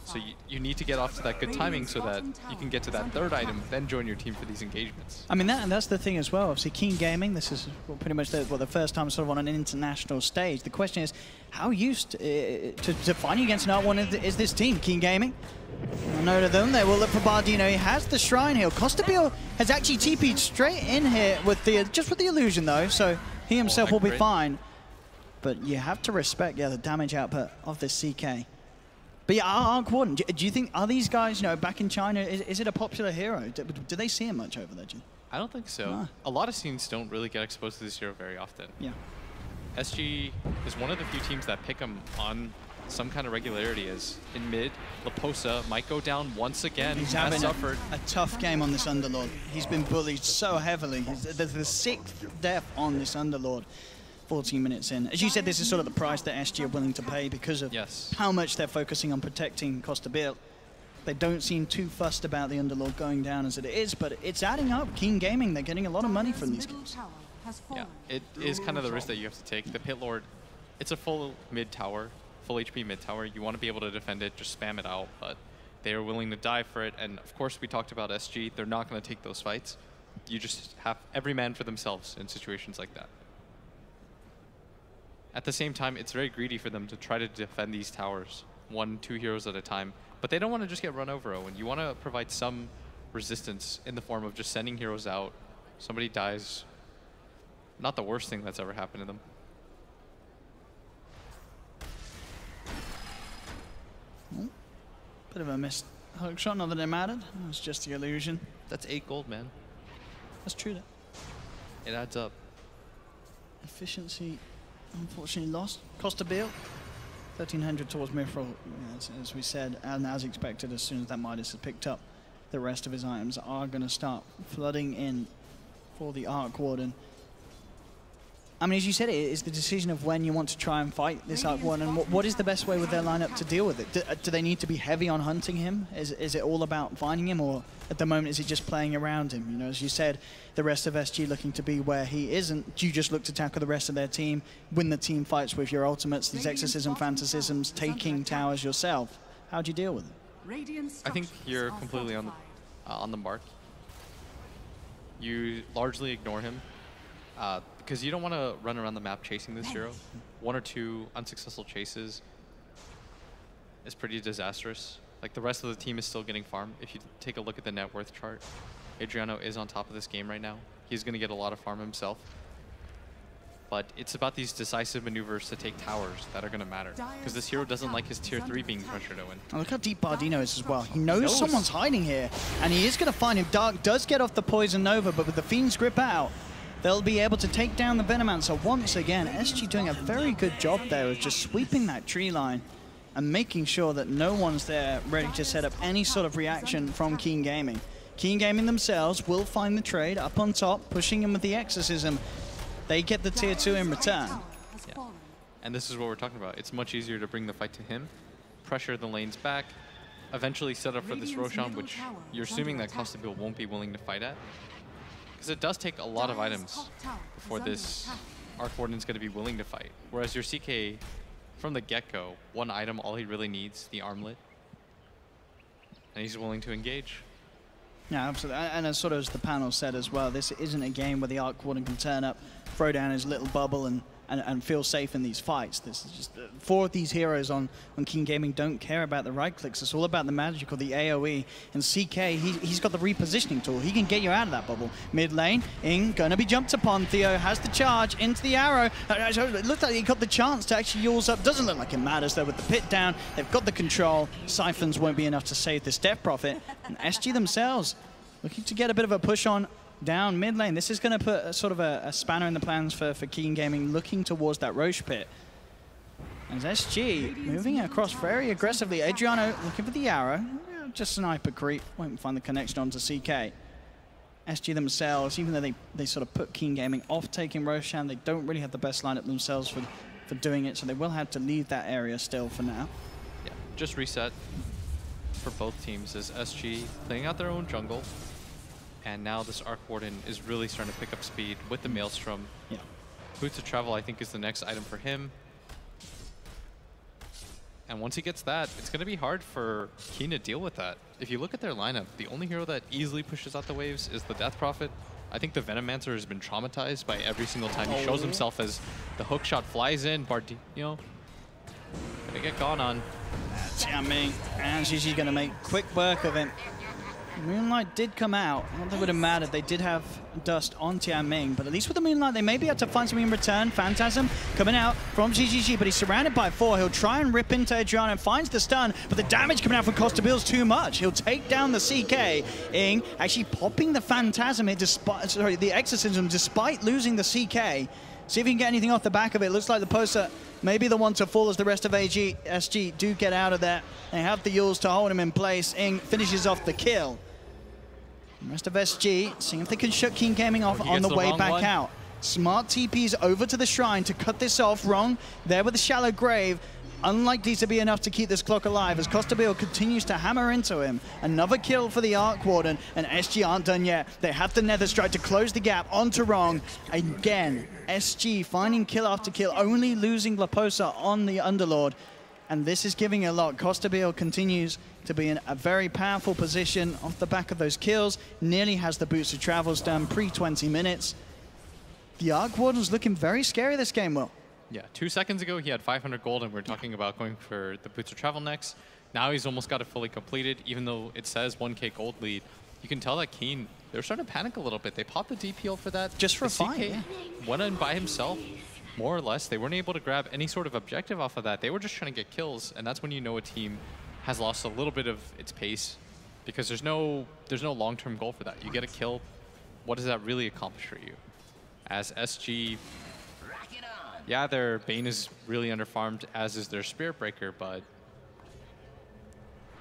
So you need to get off to that good timing so that you can get to that third item, then join your team for these engagements. I mean, that's the thing as well. Obviously, Keen Gaming, this is pretty much the first time sort of on an international stage. The question is, how used to fighting against an R1 is this team, Keen Gaming? I know to them, they will look for Bardino. He has the Shrine Heal. Costabile has actually TP'd straight in here with just with the illusion, though, so he himself will be fine. But you have to respect, the damage output of this CK. But yeah, Arc Warden, do you think, are these guys, back in China, is it a popular hero? Do they see him much over there, I don't think so. No. A lot of scenes don't really get exposed to this hero very often. Yeah. SG is one of the few teams that pick him on some kind of regularity. As in mid, Laposa might go down once again. He's having a tough game on this Underlord. He's been bullied so heavily. There's the 6th death on this Underlord. 14 minutes in. As you said, this is sort of the price that SG are willing to pay because of how much they're focusing on protecting Costabile. They don't seem too fussed about the Underlord going down as it is, but it's adding up. Keen Gaming, they're getting a lot of money from these games. Yeah, it is kind of the risk that you have to take. The Pit Lord, it's a full mid tower, full HP mid tower. You want to be able to defend it, just spam it out, but they are willing to die for it. And of course, we talked about SG. They're not going to take those fights. You just have every man for themselves in situations like that. At the same time, it's very greedy for them to try to defend these towers, 1, 2 heroes at a time. But they don't want to just get run over, Owen. You want to provide some resistance in the form of just sending heroes out. Somebody dies. Not the worst thing that's ever happened to them. Bit of a missed hook shot, not that it mattered. It was just the illusion. That's 8 gold, man. That's true. It adds up. Efficiency, unfortunately, lost. Costa Beal, 1,300 towards Mithril, as we said, and as expected, as soon as that Midas has picked up, the rest of his items are going to start flooding in for the Arc Warden. I mean, as you said, it is the decision of when you want to try and fight this Arc Warden, and what is the best way with their lineup to deal with it? Do they need to be heavy on hunting him? Is it all about finding him, or at the moment is it just playing around him? You know, as you said, the rest of SG looking to be where he isn't. Do you just look to tackle the rest of their team, win the team fights with your ultimates, these exorcism, phantasms, taking towers yourself? How do you deal with it? I think you're completely on the mark. You largely ignore him. Because you don't want to run around the map chasing this hero. 1 or 2 unsuccessful chases is pretty disastrous. Like, the rest of the team is still getting farm. If you take a look at the net worth chart, Adriano is on top of this game right now. He's going to get a lot of farm himself. But it's about these decisive maneuvers to take towers that are going to matter. Because this hero doesn't like his tier 3 being pressured to win. Oh, look how deep Bardino is as well. He knows someone's hiding here, and he is going to find him. Dark does get off the Poison Nova, but with the Fiend's Grip out, they'll be able to take down the Venomancer once again. SG doing a very good job there of just sweeping that tree line and making sure that no one's there ready to set up any sort of reaction from Keen Gaming. Keen Gaming themselves will find the trade up on top, pushing him with the Exorcism. They get the tier 2 in return. Yeah. And this is what we're talking about. It's much easier to bring the fight to him, pressure the lanes back, eventually set up for this Roshan, which you're assuming that Costa Beal won't be willing to fight at. Because it does take a lot of items before this Arc Warden's going to be willing to fight. Whereas your CK, from the get-go, 1 item, all he really needs, the armlet. And he's willing to engage. Yeah, absolutely. And as sort of as the panel said as well, this isn't a game where the Arc Warden can turn up, throw down his little bubble and feel safe in these fights. This is just 4 of these heroes on Keen Gaming don't care about the right clicks. It's all about the magical, the AoE. And CK, he's got the repositioning tool. He can get you out of that bubble. Mid lane, gonna be jumped upon. Theo has the charge into the arrow. It looked like he got the chance to actually use up. Doesn't look like it matters though with the pit down. They've got the control. Siphons won't be enough to save this Death Prophet. And SG themselves looking to get a bit of a push on down mid lane. This is going to put sort of a spanner in the plans for Keen Gaming, looking towards that Roche pit. As SG moving across very aggressively. Adriano looking for the arrow. Just sniper creep. Won't find the connection onto CK. SG themselves, even though they sort of put Keen Gaming off taking Roshan, they don't really have the best lineup themselves for doing it, so they will have to leave that area still for now. Yeah, just reset for both teams as SG playing out their own jungle. And now this Arc Warden is really starting to pick up speed with the Maelstrom. Yeah. Boots of Travel, I think, is the next item for him. And once he gets that, it's going to be hard for Keen to deal with that. If you look at their lineup, the only hero that easily pushes out the waves is the Death Prophet. I think the Venomancer has been traumatized by every single time he shows himself as the hook shot flies in. Bardino gonna get gone on. Tianming, and Gigi gonna make quick work of it. Moonlight did come out. I don't think it would have mattered. They did have dust on Tianming, but at least with the Moonlight, they may be able to find something in return. Phantasm coming out from GGG, but he's surrounded by 4. He'll try and rip into Adriano, finds the stun, but the damage coming out from Costa Beal's too much. He'll take down the CK. Ing actually popping the Phantasm, the Exorcism, despite losing the CK. See if he can get anything off the back of it. Looks like the poster may be the one to fall as the rest of SG do get out of there. They have the Yules to hold him in place. Ing finishes off the kill. The rest of SG, seeing if they can shut Keen Gaming off on the way back out. Smart TPs over to the shrine to cut this off. Wrong there with the shallow grave. Unlikely to be enough to keep this clock alive as Costa Beal continues to hammer into him. Another kill for the Arc Warden, and SG aren't done yet. They have the Nether Strike to close the gap onto Wrong. Again, SG finding kill after kill, only losing Laposa on the Underlord. And this is giving a lot. Costa Beal continues to be in a very powerful position off the back of those kills. Nearly has the Boots of Travels done pre-20 minutes. The Arc Warden's looking very scary this game, Will. Yeah, 2 seconds ago he had 500 gold and we were talking about going for the Boots of Travel next. Now he's almost got it fully completed, even though it says 1k gold lead. You can tell that Keen, they're starting to panic a little bit. They popped the DPL for that. Just for a fight, CK yeah. went in by himself, more or less. They weren't able to grab any sort of objective off of that. They were just trying to get kills, and that's when you know a team has lost a little bit of its pace, because there's no long-term goal for that. You get a kill, what does that really accomplish for you? As SG, yeah, their Bane is really underfarmed, as is their Spirit Breaker, but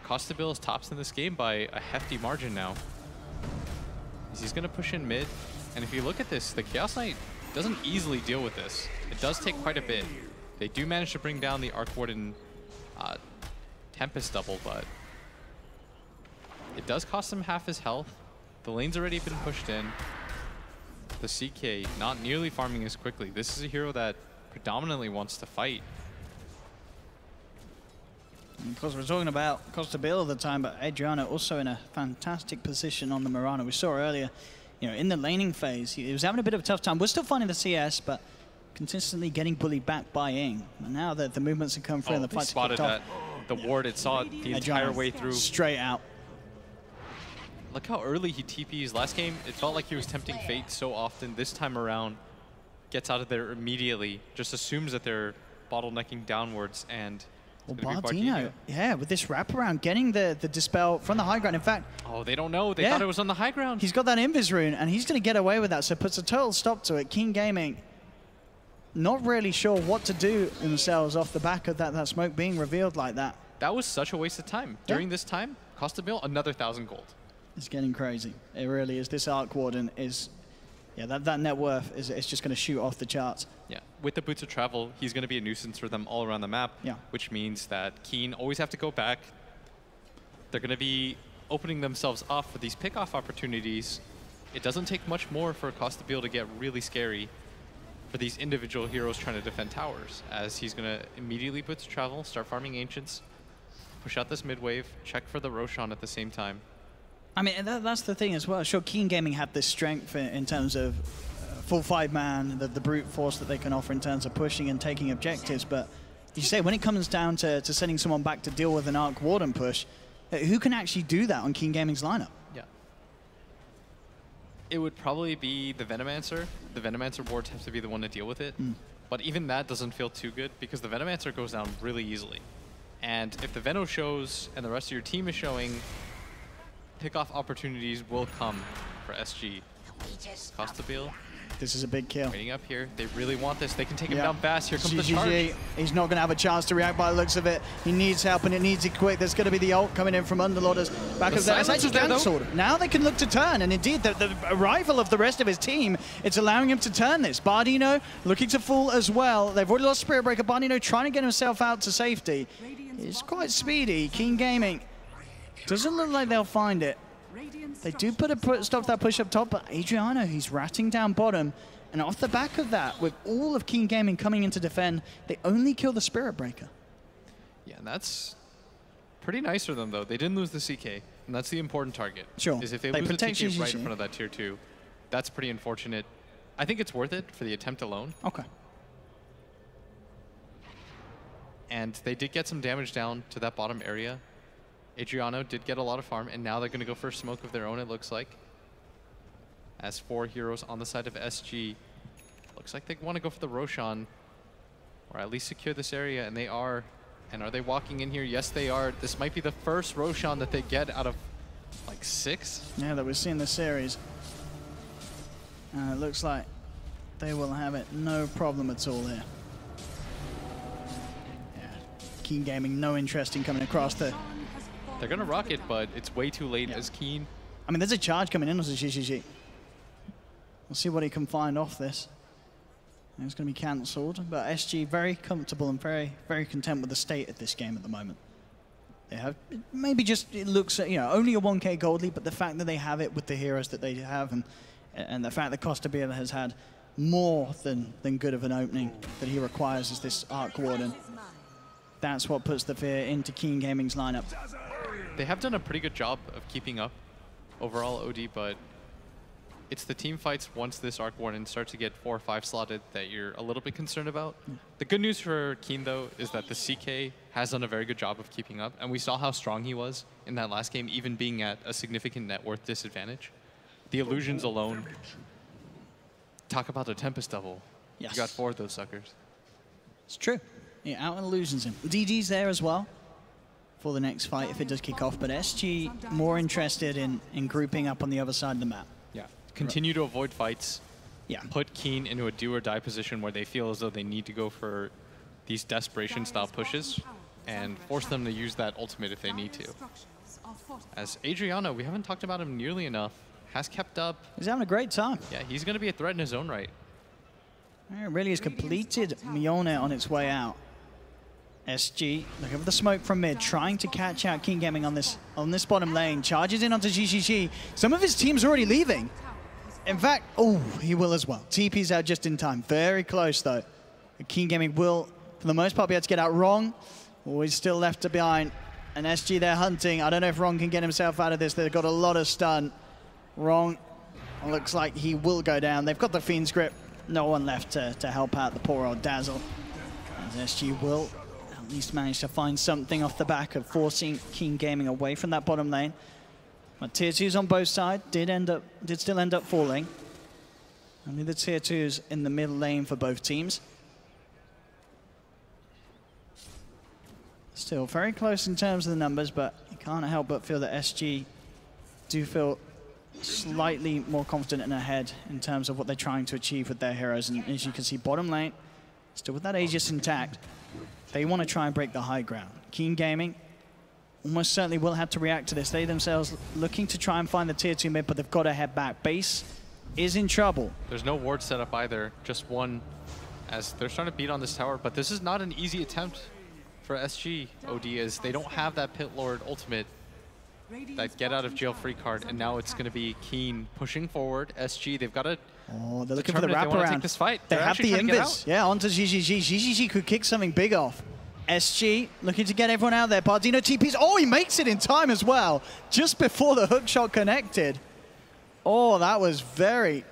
Costabil is tops in this game by a hefty margin now. He's going to push in mid, and if you look at this, the Chaos Knight doesn't easily deal with this. It does take quite a bit. They do manage to bring down the Arc Warden Tempest double, but it does cost him half his health. The lane's already been pushed in. The CK not nearly farming as quickly. This is a hero that predominantly wants to fight. Because we're talking about Costabil all the time, but Adriano also in a fantastic position on the Mirana. We saw earlier, you know, in the laning phase, he was having a bit of a tough time. We're still finding the CS, but consistently getting bullied back by Ing. And now that the movements have come through and the fight's spotted kicked off, that. The ward, it saw it the entire way through. Straight out. Look how early he TPs. Last game, it felt like he was tempting fate so often. This time around, gets out of there immediately, just assumes that they're bottlenecking downwards, and well, Bardino, yeah, with this wraparound, getting the dispel from the high ground. In fact, oh, they don't know. They thought it was on the high ground. He's got that Invis rune, and he's going to get away with that, so puts a total stop to it. Keen Gaming, not really sure what to do themselves off the back of that smoke being revealed like that. That was such a waste of time. During this time, Costabil, another 1,000 gold. It's getting crazy. It really is. This Arc Warden is, yeah, that net worth is it's just going to shoot off the charts. Yeah, with the Boots of Travel, he's going to be a nuisance for them all around the map, which means that Keen always have to go back. They're going to be opening themselves up for these pick-off opportunities. It doesn't take much more for Costabil to get really scary for these individual heroes trying to defend towers, as he's going to immediately Boots of Travel, start farming Ancients, push out this mid-wave, check for the Roshan at the same time. I mean, that's the thing as well. Sure, Keen Gaming have this strength in terms of full 5-man, the brute force that they can offer in terms of pushing and taking objectives, but you say when it comes down to sending someone back to deal with an Arc Warden push, who can actually do that on Keen Gaming's lineup? Yeah. It would probably be the Venomancer. The Venomancer wards have to be the one to deal with it, but even that doesn't feel too good because the Venomancer goes down really easily. And if the Veno shows and the rest of your team is showing, pick-off opportunities will come for SG. Costabil. This is a big kill. Waiting up here. They really want this. They can take him down fast. Here comes the charge. He's not going to have a chance to react by the looks of it. He needs help, and it needs it quick. There's going to be the ult coming in from Underlorders. Back of that. It's actually cancelled. Now they can look to turn, and indeed, the arrival of the rest of his team, it's allowing him to turn this. Bardino looking to fall as well. They've already lost Spirit Breaker. Bardino trying to get himself out to safety. He's quite speedy. Keen Gaming. Doesn't look like they'll find it. They do stop that push up top, but Adriano, he's ratting down bottom. And off the back of that, with all of Keen Gaming coming in to defend, they only kill the Spirit Breaker. Yeah, and that's pretty nice for them, though. They didn't lose the CK, and that's the important target. Sure. Is if they lose the TK right in front of that tier 2, that's pretty unfortunate. I think it's worth it for the attempt alone. Okay. And they did get some damage down to that bottom area. Adriano did get a lot of farm, and now they're going to go for a smoke of their own, it looks like. As 4 heroes on the side of SG. Looks like they want to go for the Roshan, or at least secure this area, and they are. And are they walking in here? Yes, they are. This might be the first Roshan that they get out of, like, 6? Yeah, that we've seen this series. And it looks like they will have it no problem at all here. Yeah, Keen Gaming, no interest in coming across the... They're going to rock it, but it's way too late as Keen. I mean, there's a charge coming in on the GGG. We'll see what he can find off this. And it's going to be cancelled, but SG very comfortable and very, very content with the state of this game at the moment. They have maybe just, it looks, you know, only a 1k gold lead, but the fact that they have it with the heroes that they have, and the fact that Costabil has had more than good of an opening that he requires as this Arc Warden. That's what puts the fear into Keen Gaming's lineup. They have done a pretty good job of keeping up overall OD, but it's the team fights once this Arc Warden starts to get 4 or 5 slotted that you're a little bit concerned about. The good news for Keen, though, is that the CK has done a very good job of keeping up, and we saw how strong he was in that last game, even being at a significant net worth disadvantage. The illusions alone. Talk about the Tempest double. Yes. You got 4 of those suckers. It's true. Yeah, out in illusions him. DD's there as well for the next fight if it does kick off, but SG more interested in grouping up on the other side of the map. Yeah. Continue to avoid fights. Yeah. Put Keen into a do or die position where they feel as though they need to go for these desperation style pushes and force them to use that ultimate if they need to. As Adriano, we haven't talked about him nearly enough, has kept up. He's having a great time. Yeah, he's going to be a threat in his own right. It really has completed Mione on its way out. SG looking for the smoke from mid, trying to catch out King Gaming on this bottom lane. Charges in onto GGG. Some of his team's already leaving. In fact, oh, he will as well. TP's out just in time. Very close though. King Gaming will, for the most part, be able to get out. Wrong, always still left behind. And SG there hunting. I don't know if Wrong can get himself out of this. They've got a lot of stun. Wrong looks like he will go down. They've got the Fiend's Grip. No one left to help out the poor old Dazzle. As SG will at least manage to find something off the back of forcing King Gaming away from that bottom lane. But tier 2s on both sides did still end up falling. Only the tier 2s in the middle lane for both teams. Still very close in terms of the numbers, but you can't help but feel that SG do feel slightly more confident and ahead in terms of what they're trying to achieve with their heroes. And as you can see, bottom lane, still with that Aegis intact, they want to try and break the high ground. Keen Gaming almost certainly will have to react to this. They themselves looking to try and find the tier 2 mid, but they've got to head back. Base is in trouble. There's no ward set up either, just one as they're trying to beat on this tower, but this is not an easy attempt for SG OD as they don't have that Pit Lord ultimate, that get out of jail free card, and now it's going to be Keen pushing forward. SG, they've got to. Oh, they're looking for the wraparound. Take this fight. They have the invis. Yeah, onto GGG. GGG could kick something big off. SG looking to get everyone out there. Bardino TPs. Oh, he makes it in time as well, just before the hook shot connected. Oh, that was very,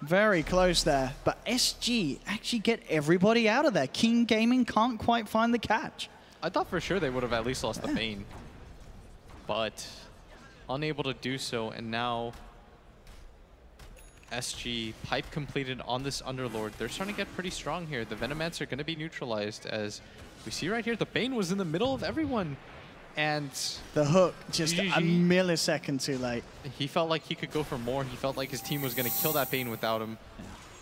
very close there. But SG actually get everybody out of there. King Gaming can't quite find the catch. I thought for sure they would have at least lost the Bane, but unable to do so, and now SG pipe completed on this Underlord. They're starting to get pretty strong here. The Venomancer are going to be neutralized, as we see right here. The Bane was in the middle of everyone, and the hook just a millisecond too late. He felt like he could go for more. He felt like his team was going to kill that Bane without him.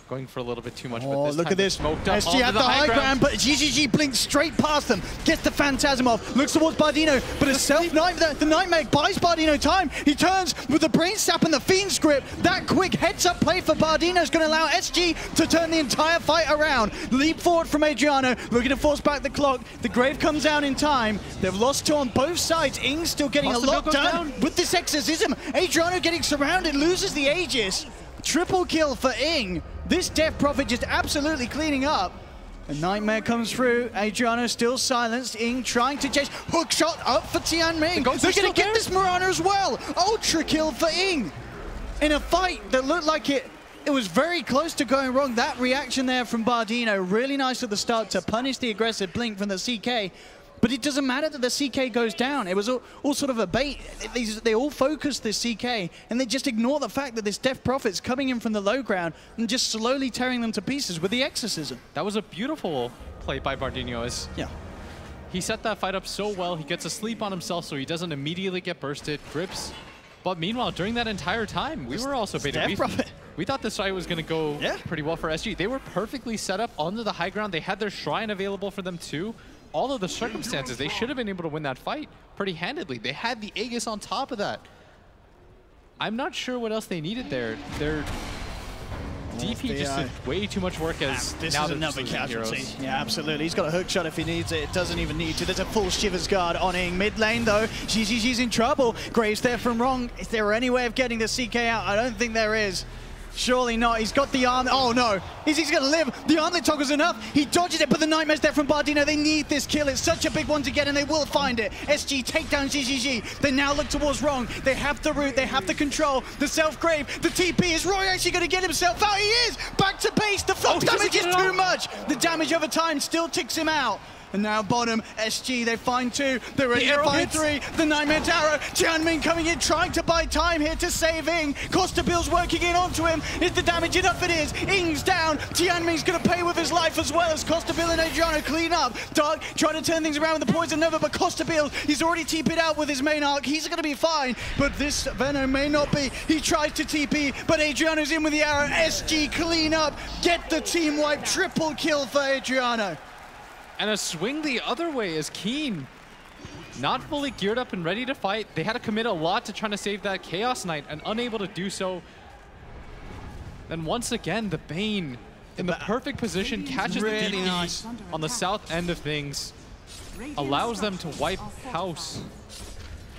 Going for a little bit too much, but this look at this. SG at the high ground, but GGG blinks straight past them. Gets the Phantasm off, looks towards Bardino, but a the Nightmare buys Bardino time. He turns with the Brain Sap and the Fiend's Grip. That quick heads-up play for Bardino is going to allow SG to turn the entire fight around. Leap forward from Adriano, looking to force back the clock. The Grave comes down in time. They've lost 2 on both sides. Ing's still getting a lot done with this Exorcism. Adriano getting surrounded, loses the Aegis. Triple kill for Ing. This Death Prophet just absolutely cleaning up. A Nightmare comes through. Adriano still silenced. Ing trying to chase. Hook shot up for Tianming. They're going to get this Mirana as well. Ultra kill for Ing. In a fight that looked like it was very close to going wrong. That reaction there from Bardino, really nice at the start to punish the aggressive blink from the CK. But it doesn't matter that the CK goes down. It was all sort of a bait. They all focus this CK, and they just ignore the fact that this Death Prophet's coming in from the low ground and just slowly tearing them to pieces with the Exorcism. That was a beautiful play by Bardino. As he set that fight up so well. He gets a sleep on himself so he doesn't immediately get bursted. Grips. But meanwhile, during that entire time, we were also baited. We thought this fight was going to go pretty well for SG. They were perfectly set up onto the high ground. They had their Shrine available for them too. All of the circumstances, they should have been able to win that fight pretty handedly. They had the Aegis on top of that. I'm not sure what else they needed there. Their DP just did way too much work as this now is another casualty. Yeah, absolutely. He's got a hook shot if he needs it. It doesn't even need to. There's a full Shivers Guard on Ing. Mid lane though, GGG's in trouble. Graves there from Wrong. Is there any way of getting the CK out? I don't think there is. Surely not. He's got the arm. Oh no. Is he going to live? The armlet toggle's enough. He dodges it, but the Nightmare's there from Bardino. They need this kill. It's such a big one to get, and they will find it. SG take down GGG. They now look towards Wrong. They have the root. They have the control. The self-grave. The TP. Is Roy actually going to get himself out? He is. Back to base. The flux damage is too much. The damage over time still ticks him out. And now bottom, SG, they find 2. They're ready to find 3. The Nightmare Tower. Tianmin coming in, trying to buy time here to save Ing. Costa Bill's working in onto him. Is the damage enough? It is. Ing's down. Tianmin's going to pay with his life as well as Costa Bill and Adriano clean up. Dark trying to turn things around with the Poison Nova, but Costa Bill, he's already TP'd out with his main arc. He's going to be fine, but this Venom may not be. He tries to TP, but Adriano's in with the arrow. SG clean up. Get the team wipe. Triple kill for Adriano. And a swing the other way is Keen. Not fully geared up and ready to fight. They had to commit a lot to trying to save that Chaos Knight and unable to do so. Then once again, the Bane in the perfect position catches the DP on the south end of things. Allows them to wipe house.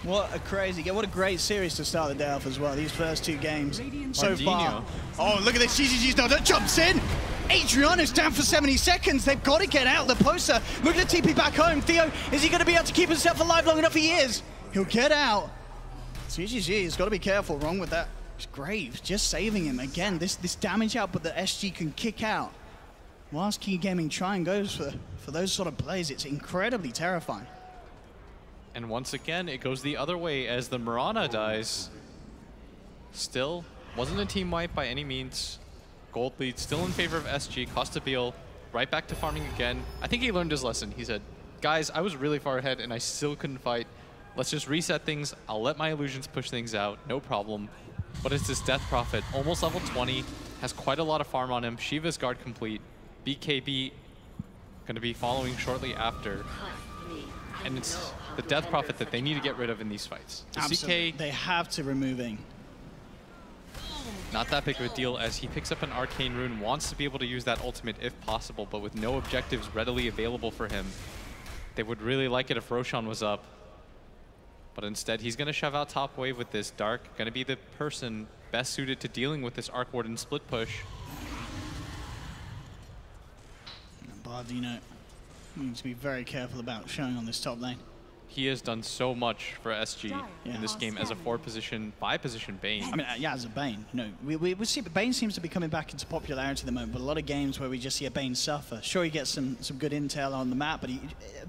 What a great series to start the day off as well. These first 2 games so far. Oh, look at this. GGG's now that jumps in. Adriano's down for 70 seconds. They've got to get out the poster. Look at the TP back home. Theo, is he going to be able to keep himself alive long enough? He is. He'll get out. GGG has got to be careful. Wrong with that. It's Graves just saving him. Again, this damage output that SG can kick out. Whilst Key Gaming try and goes for those sort of plays, it's incredibly terrifying. And once again, it goes the other way as the Mirana dies. Still, wasn't a team wipe by any means. Gold lead still in favor of SG. Costa Biel right back to farming again. I think he learned his lesson. He said, guys, I was really far ahead and I still couldn't fight. Let's just reset things. I'll let my illusions push things out. No problem. But it's this Death Prophet, almost level 20, has quite a lot of farm on him. Shiva's guard complete. BKB going to be following shortly after. And it's the Death Prophet that they need to get rid of in these fights. The Absolutely. CK, they have to remove Ing. not that big of a deal as he picks up an Arcane Rune, wants to be able to use that ultimate if possible, but with no objectives readily available for him. They would really like it if Roshan was up. But instead, he's going to shove out top wave with this Dark. Going to be the person best suited to dealing with this Arc Warden split push. Bardino needs to be very careful about showing on this top lane. He has done so much for SG in this game as a 4-position, 5-position Bane. I mean, yeah, as a Bane. You know, we see Bane seems to be coming back into popularity at the moment, but a lot of games where we just see a Bane suffer. Sure, he gets some good intel on the map, but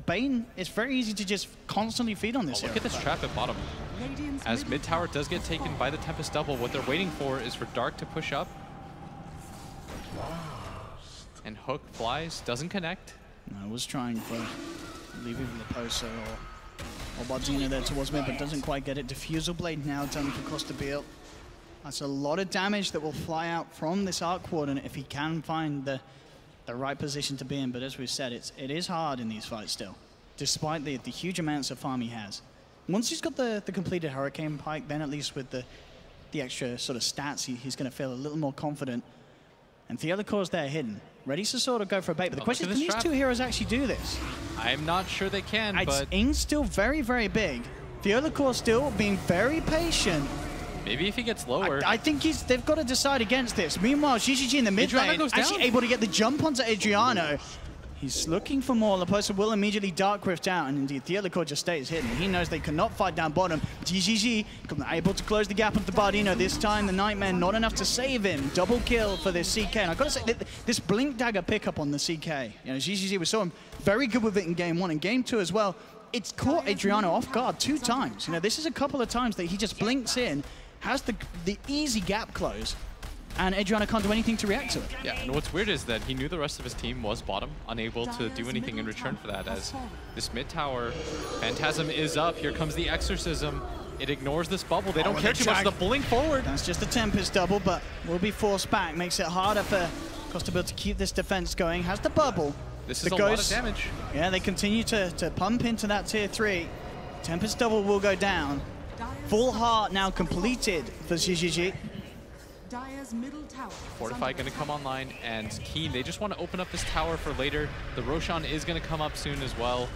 Bane, it's very easy to just constantly feed on this hero. Look at this trap at bottom. As mid tower does get taken by the Tempest double, what they're waiting for is for Dark to push up. And Hook flies, doesn't connect. No, I was trying for leaving the poster or Bardino there towards mid, but doesn't quite get it. Diffusal Blade now done for Costa Biel. That's a lot of damage that will fly out from this Arc Warden if he can find the right position to be in. But as we've said, it is hard in these fights still, despite the huge amounts of farm he has. Once he's got the completed Hurricane Pike, then at least with the extra sort of stats, he's going to feel a little more confident. And Theolicor's there hidden, ready to sort of go for a bait. But the question is, can these two heroes actually do this? I'm not sure they can, but... Ing's still very, very big. Theolicor still being very patient. Maybe if he gets lower. I think they've got to decide against this. Meanwhile, GGG in the mid lane actually able to get the jump onto Adriano. He's looking for more. Laposa will immediately Dark Rift out, and indeed Theolicor just stays hidden. He knows they cannot fight down bottom. GGG able to close the gap onto Bardino. This time the Nightmare not enough to save him. Double kill for this CK. And I've got to say, this Blink Dagger pickup on the CK. You know, GGG, we saw him very good with it in game 1 and game 2 as well. It's caught Adriano off guard 2 times. You know, this is a couple of times that he just blinks in, has the easy gap close, and Adriano can't do anything to react to it. Yeah, and what's weird is that he knew the rest of his team was bottom, unable to do anything in return for that, as this mid tower, Phantasm is up, here comes the Exorcism. It ignores this bubble, they don't care too much, the Blink forward. That's just a Tempest double, but will be forced back, makes it harder for Costa Biel to keep this defense going, has the bubble. This is a lot of damage. Yeah, they continue to pump into that tier 3. Tempest double will go down. Full heart now completed for GGG. Dire's middle tower. Fortify going to come online, and Keen, they just want to open up this tower for later. The Roshan is going to come up soon as well.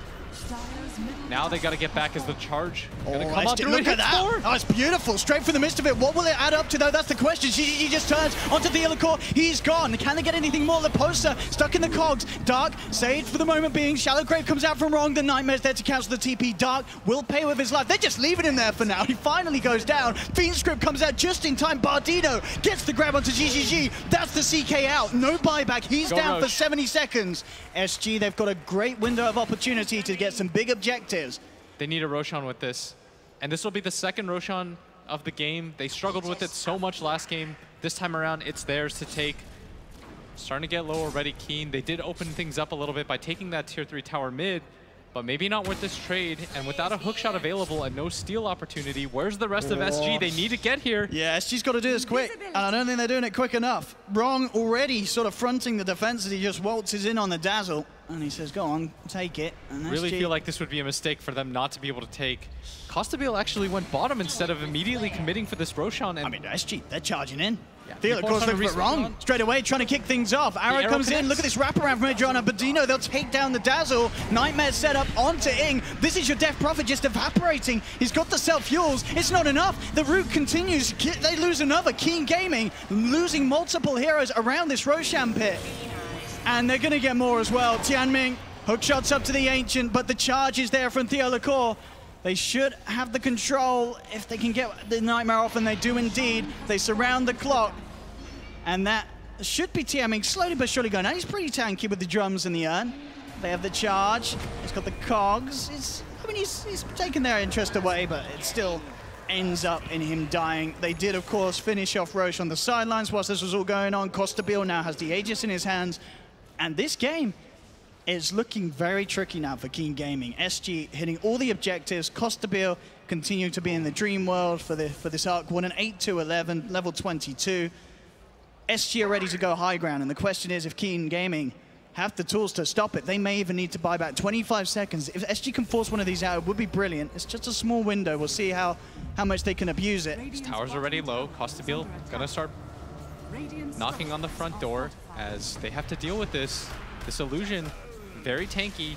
Now they got to get back as the charge. Oh, Come up look at that. Oh, it's beautiful. Straight from the midst of it. What will it add up to, though? That's the question. He just turns onto the Illicore. He's gone. Can they get anything more? The poster stuck in the cogs. Dark saved for the moment being. Shallow Grave comes out from wrong. The Nightmare's there to cancel the TP. Dark will pay with his life. They're just leaving him there for now. He finally goes down. Fiend Script comes out just in time. Bardino gets the grab onto GGG. That's the CK out. No buyback. He's down for 70 seconds. SG, they've got a great window of opportunity to get some big objectives. They need a Roshan with this. And this will be the second Roshan of the game. They struggled with it so much last game. This time around, it's theirs to take. Starting to get low already, Keen. They did open things up a little bit by taking that tier 3 tower mid, but maybe not worth this trade. And without a hookshot available and no steal opportunity, where's the rest of SG? They need to get here. Yeah, SG's got to do this quick. And I don't think they're doing it quick enough. Wrong already sort of fronting the defense as he just waltzes in on the dazzle. And he says, go on, take it. And really feel like this would be a mistake for them not to be able to take. Costabile actually went bottom instead of immediately committing for this Roshan. And I mean, SG, they're charging in. Yeah, Theo, of course, looking for it wrong. Straight away, trying to kick things off. Arrow comes in. Look at this wraparound from Adriana. Badino, they'll take down the Dazzle. Nightmare set up onto Ing. This is your Death Prophet just evaporating. He's got the self-fuels. It's not enough. The route continues. They lose another. Keen Gaming losing multiple heroes around this Roshan pit. And they're going to get more as well. Tianming, hook shots up to the Ancient, but the charge is there from Theo Lacour. They should have the control if they can get the Nightmare off, and they do indeed. They surround the clock, and that should be Tianming slowly but surely going. Now he's pretty tanky with the drums and the urn. They have the charge. He's got the cogs. I mean, he's taken their interest away, but it still ends up in him dying. They did, of course, finish off Roche on the sidelines whilst this was all going on. Costabile now has the Aegis in his hands, and this game is looking very tricky now for Keen Gaming. SG hitting all the objectives. Costabile continuing to be in the dream world for this arc. Won an 8-11, level 22. SG are ready to go high ground, and the question is if Keen Gaming have the tools to stop it. They may even need to buy back 25 seconds. If SG can force one of these out, it would be brilliant. It's just a small window. We'll see how much they can abuse it. This tower's already low. Costabile gonna start knocking on the front door as they have to deal with this illusion. Very tanky.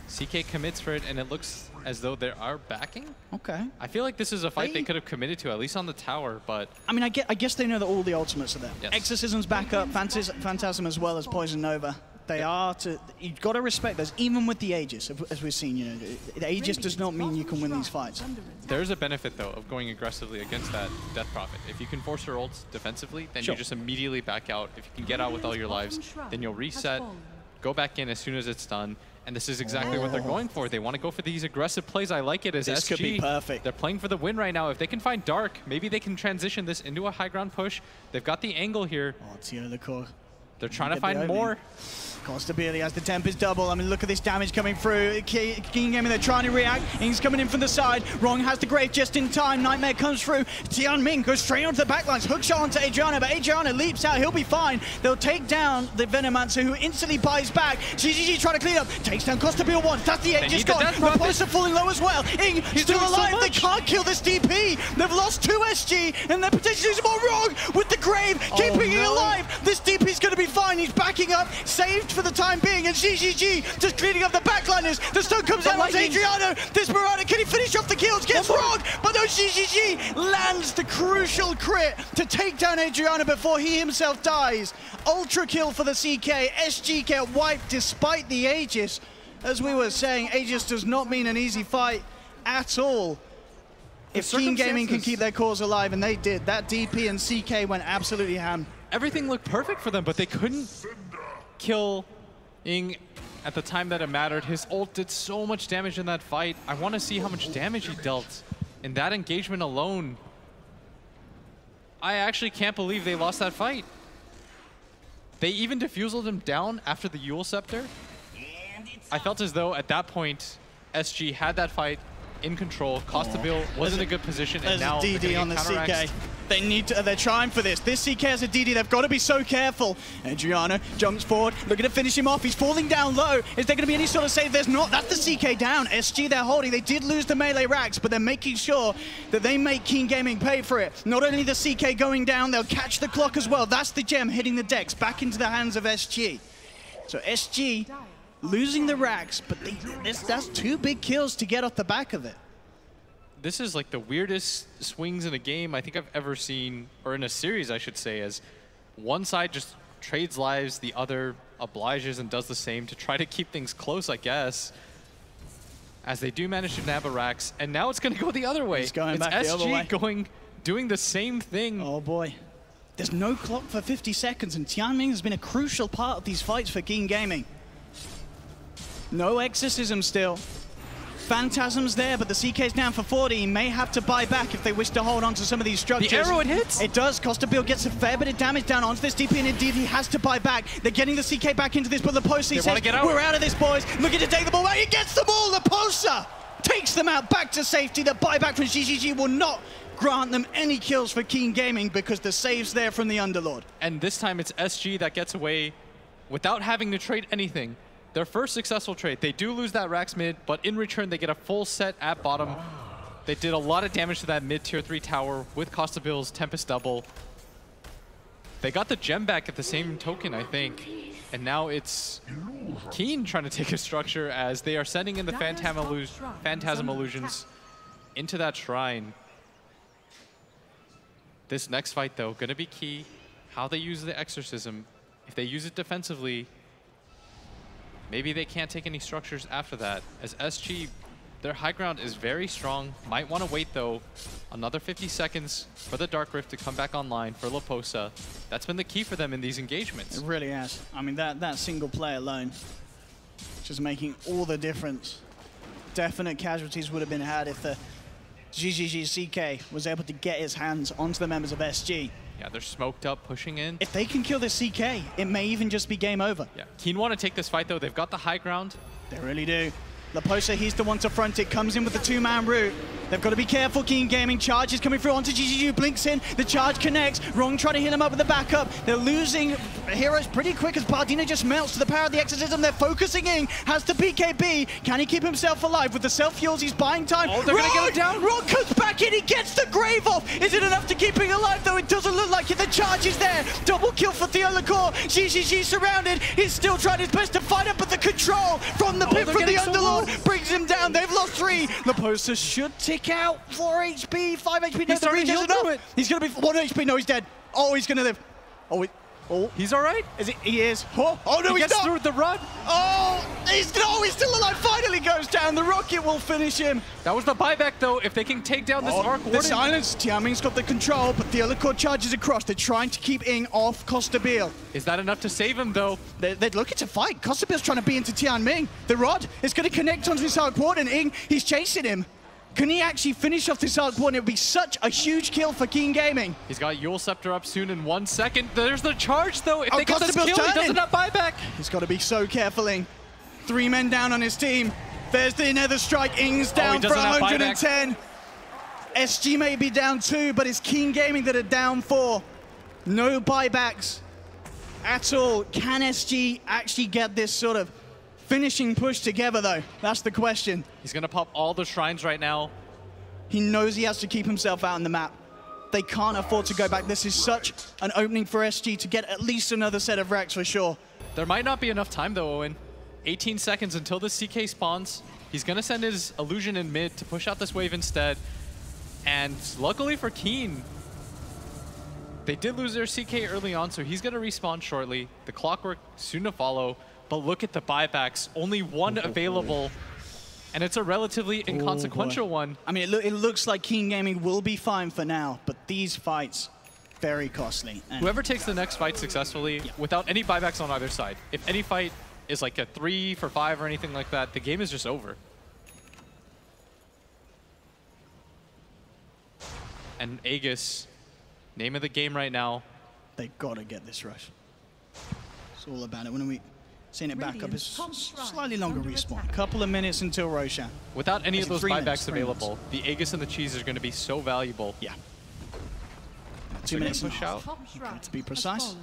CK commits for it, and it looks as though they are backing. Okay. I feel like this is a fight they could have committed to, at least on the tower, but... I mean, I guess they know that all the ultimates are there. Yes. Exorcism's back up, Phantasm as well as Poison Nova. They are to... You've got to respect those, even with the Aegis, as we've seen. You know, the Aegis does not mean you can win these fights. There's a benefit, though, of going aggressively against that Death Prophet. If you can force her ults defensively, then you just immediately back out. If you can get out with all your lives, then you'll reset, go back in as soon as it's done. And this is exactly what they're going for. They want to go for these aggressive plays. I like it as this SG. Could be perfect. They're playing for the win right now. If they can find Dark, maybe they can transition this into a high ground push. They've got the angle here. Oh, Theo Lacour. They're trying to find more. Costabile has the Tempest double. I mean, look at this damage coming through. Keen Gaming, they're trying to react. Ing's coming in from the side. Wrong has the Grave just in time. Nightmare comes through. Tianming goes straight onto the backlines. Hookshot onto Adriana, but Adriana leaps out. He'll be fine. They'll take down the Venomancer, who instantly buys back. GGG trying to clean up. Takes down Costabile once. That's the Aegis gone. Repulsor falling low as well. Ing still alive. They can't kill this DP. They've lost 2 SG, and they're potentially losing more. Wrong with the Grave, keeping it alive. This DP's going to be fine. He's backing up. Saved for the time being, and GGG just cleaning up the backliners. The stun comes out on Adriano. Desperado, can he finish off the kills? Gets wrong, but no, GGG lands the crucial crit to take down Adriano before he himself dies. Ultra kill for the CK. SG get wiped despite the Aegis. As we were saying, Aegis does not mean an easy fight at all. If Keen Gaming can keep their cause alive, and they did, that DP and CK went absolutely ham. Everything looked perfect for them, but they couldn't kill Ing at the time that it mattered. His ult did so much damage in that fight. I want to see how much damage he dealt in that engagement alone. I actually can't believe they lost that fight. They even defused him down after the Yule Scepter. I felt as though at that point, SG had that fight in control. Costabile was in a good position, and now DD on the CK. They need to, they're trying for this. This CK has a DD. They've got to be so careful. Adriano jumps forward, looking to finish him off. He's falling down low. Is there going to be any sort of save? There's not. That's the CK down. SG, they're holding. They did lose the melee racks, but they're making sure that they make Keen Gaming pay for it. Not only the CK going down, they'll catch the clock as well. That's the gem hitting the decks back into the hands of SG. So SG losing the racks, but that's 2 big kills to get off the back of it. This is like the weirdest swings in a game I think I've ever seen, or in a series, I should say, as one side just trades lives, the other obliges and does the same to try to keep things close, I guess. As they do manage to nab a racks, and now it's going to go the other way. It's going back the other way. SG doing the same thing. Oh boy. There's no clock for 50 seconds, and Tianming has been a crucial part of these fights for Keen Gaming. No exorcism still. Phantasm's there, but the CK's down for 40. He may have to buy back if they wish to hold on to some of these structures. The arrow, it hits? It does. Costa-Bill gets a fair bit of damage down onto this DP, and indeed he has to buy back. They're getting the CK back into this, but Leposa says, we're out of this, boys. Looking to take the ball back. He gets the ball. Leposa takes them out back to safety. The buyback from GGG will not grant them any kills for Keen Gaming because the save's there from the Underlord. And this time it's SG that gets away without having to trade anything. Their first successful trade. They do lose that Rax mid, but in return they get a full set at bottom. They did a lot of damage to that mid tier 3 tower with Costa Bill's Tempest double. They got the gem back at the same token, I think. And now it's Keen trying to take a structure as they are sending in the Phantasm Illusions into that shrine. This next fight, though, going to be key. How they use the Exorcism. If they use it defensively, maybe they can't take any structures after that. As SG, their high ground is very strong. Might want to wait, though, another 50 seconds for the Dark Rift to come back online for Leposa. That's been the key for them in these engagements. It really has. I mean, that single play alone, just making all the difference. Definite casualties would have been had if the GGG CK was able to get his hands onto the members of SG. Yeah, they're smoked up, pushing in. If they can kill this CK, it may even just be game over. Yeah, Keen want to take this fight, though. They've got the high ground. They really do. Leposa, he's the one to front it, comes in with the 2-man route. They've got to be careful, Keen Gaming. Charge is coming through onto GGG, blinks in, the charge connects. Wrong trying to hit him up with the backup. They're losing heroes pretty quick as Bardina just melts to the power of the Exorcism. They're focusing in, has the BKB. Can he keep himself alive? With the self-fuels, he's buying time. Oh, they're going to get him down. Ron comes back in, he gets the grave off. Is it enough to keep him alive, though? It doesn't look like it. The charge is there. Double kill for Theo Lacour. GGG surrounded. He's still trying his best to fight up, but the control from the pit from the Underlord brings him down. They've lost 3. Leposa should tick out. 4 HP, 5 HP. No, the regen is enough. He's going to be 1 HP. No, he's dead. Oh, he's going to live. Oh, he's all right. Is it? He is. Oh no, he he's gets not. through the run. Oh, he's still alive. Finally goes down. The rocket will finish him. That was the buyback, though. If they can take down this Arc Warden. The silence. Tianming's got the control, but the Elimination charges across. They're trying to keep Ing off Costa-Bill. Is that enough to save him, though? They're looking to fight. Costa-Bill's trying to be into Tianming. The rod is going to connect onto this Arc Warden. Ing, he's chasing him. Can he actually finish off this Arc Warden? It would be such a huge kill for Keen Gaming. He's got Yule Scepter up soon in 1 second. There's the charge, though. If they get this kill, he doesn't have buyback. He's got to be so careful, Ing. 3 men down on his team. There's the Nether Strike. Ing's down for 110. SG may be down 2, but it's Keen Gaming that are down 4. No buybacks at all. Can SG actually get this sort of finishing push together, though? That's the question. He's going to pop all the shrines right now. He knows he has to keep himself out on the map. They can't afford to go back. This is such an opening for SG to get at least another set of racks for sure. There might not be enough time, though, Owen. 18 seconds until the CK spawns. He's going to send his illusion in mid to push out this wave instead. And luckily for Keen, they did lose their CK early on, so he's going to respawn shortly. The clockwork soon to follow. But look at the buybacks. Only 1 available. And it's a relatively inconsequential one. I mean, it looks like Keen Gaming will be fine for now, but these fights, very costly. And whoever takes the next fight successfully, without any buybacks on either side, if any fight is like a 3 for 5 or anything like that, the game is just over. And Aegis, name of the game right now. They gotta get this rush. It's all about it. When we seeing it back up, it's slightly longer respawn. A couple of minutes until Roshan. Without any of those buybacks available, the Aegis and the cheese are going to be so valuable. Yeah. 2 2 minutes push out. To be precise.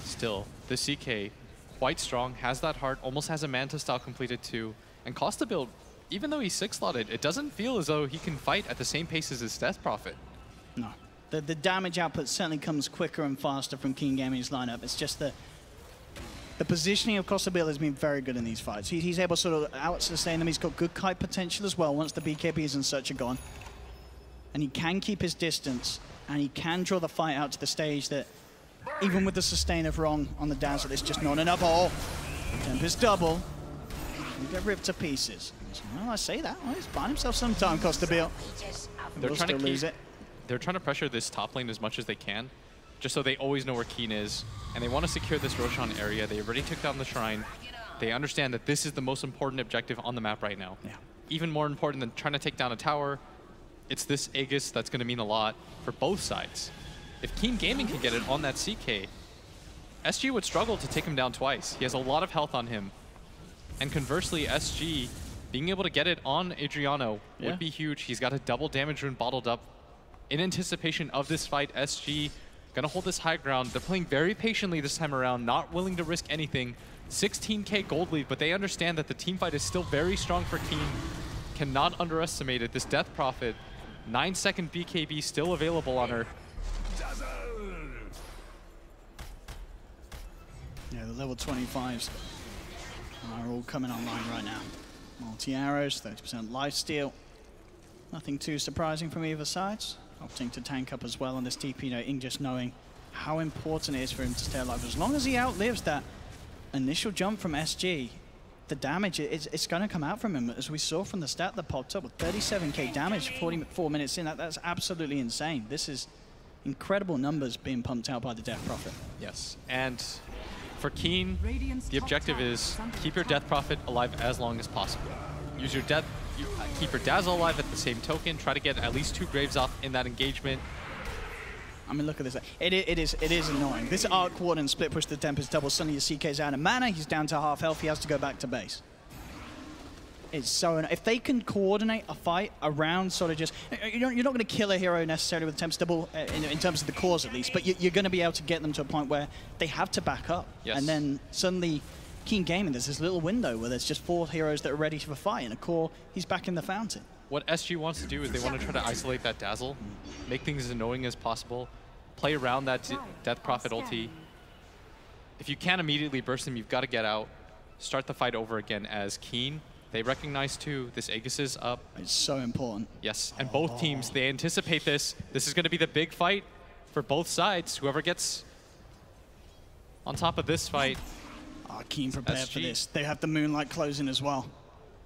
Still, the CK, quite strong, has that heart, almost has a Manta style completed too. And Costa build, even though he's 6-slotted, it doesn't feel as though he can fight at the same pace as his Death Prophet. No. The damage output certainly comes quicker and faster from Keen Gaming's lineup. It's just the The positioning of Costabil has been very good in these fights. He's able to sort of out-sustain them. He's got good kite potential as well once the BKBs and such are gone. And he can keep his distance, and he can draw the fight out to the stage that, even with the sustain of wrong on the Dazzle, it's just not enough. Oh, Tempest double. He'll get ripped to pieces. Well, I say that. Well, he's buying himself some time, Costabil. They're trying to pressure this top lane as much as they can, just so they always know where Keen is. And they want to secure this Roshan area. They already took down the Shrine. They understand that this is the most important objective on the map right now. Yeah. Even more important than trying to take down a tower, it's this Aegis that's going to mean a lot for both sides. If Keen Gaming can get it on that CK, SG would struggle to take him down twice. He has a lot of health on him. And conversely, SG being able to get it on Adriano would be huge. He's got a double damage rune bottled up. In anticipation of this fight, SG gonna hold this high ground. They're playing very patiently this time around, not willing to risk anything. 16k gold lead, but they understand that the team fight is still very strong for Keen. Cannot underestimate it. This Death Prophet, 9-second BKB still available on her. Yeah, the level 25s are all coming online right now. Multi-arrows, 30% lifesteal. Nothing too surprising from either side. Opting to tank up as well on this TP, Ing just knowing how important it is for him to stay alive. As long as he outlives that initial jump from SG, the damage, it's going to come out from him. As we saw from the stat that popped up with 37k damage 44 minutes in, that's absolutely insane. This is incredible numbers being pumped out by the Death Prophet. Yes, and for Keen, the objective is keep your Death Prophet alive as long as possible. Use your keep your Dazzle alive at the same token. Try to get at least 2 graves off in that engagement. I mean, look at this. It is annoying. This Arc Warden split push the Tempest double. Suddenly your CK's out of mana. He's down to half health. He has to go back to base. It's so annoying. If they can coordinate a fight around sort of just... You're not going to kill a hero necessarily with Tempest double in terms of the cores at least, but you're going to be able to get them to a point where they have to back up. Yes. And then suddenly... Keen Gaming, there's this little window where there's just 4 heroes that are ready for a fight, and a core, he's back in the fountain. What SG wants to do is they want to try to isolate that Dazzle, make things as annoying as possible, play around that Death Prophet ulti. If you can't immediately burst him, you've got to get out, start the fight over again as Keen. They recognize too, this Aegis is up. It's so important. Yes, and both teams, they anticipate this. This is going to be the big fight for both sides. Whoever gets on top of this fight. Keen prepared for this. They have the Moonlight closing as well.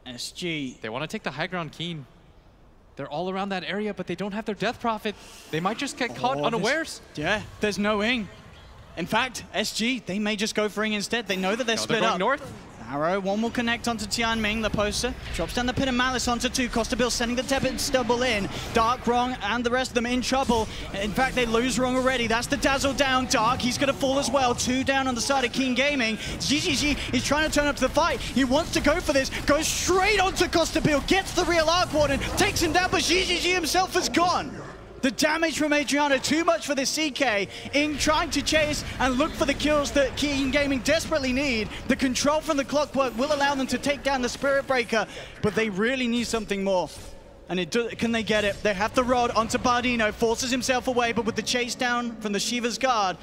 SG. They want to take the high ground, Keen. They're all around that area, but they don't have their Death Prophet. They might just get caught unawares. Yeah, there's no Ing. In fact, SG, they may just go for Ing instead. They know that they're split going up. North. Arrow, one will connect onto Tianming, the poster. Drops down the Pit of Malice onto 2. Costabil sending the Tempest double in. Dark, Wrong, and the rest of them in trouble. In fact, they lose Wrong already. That's the Dazzle down. Dark, he's going to fall as well. 2 down on the side of Keen Gaming. GGG is trying to turn up to the fight. He wants to go for this. Goes straight onto Costabil. Gets the real Arc Warden. Takes him down, but GGG himself is gone. The damage from Adriano, too much for the CK. Ing trying to chase and look for the kills that Keen Gaming desperately need. The control from the Clockwork will allow them to take down the Spirit Breaker, but they really need something more. And can they get it? They have the rod onto Bardino, forces himself away, but with the chase down from the Shiva's guard,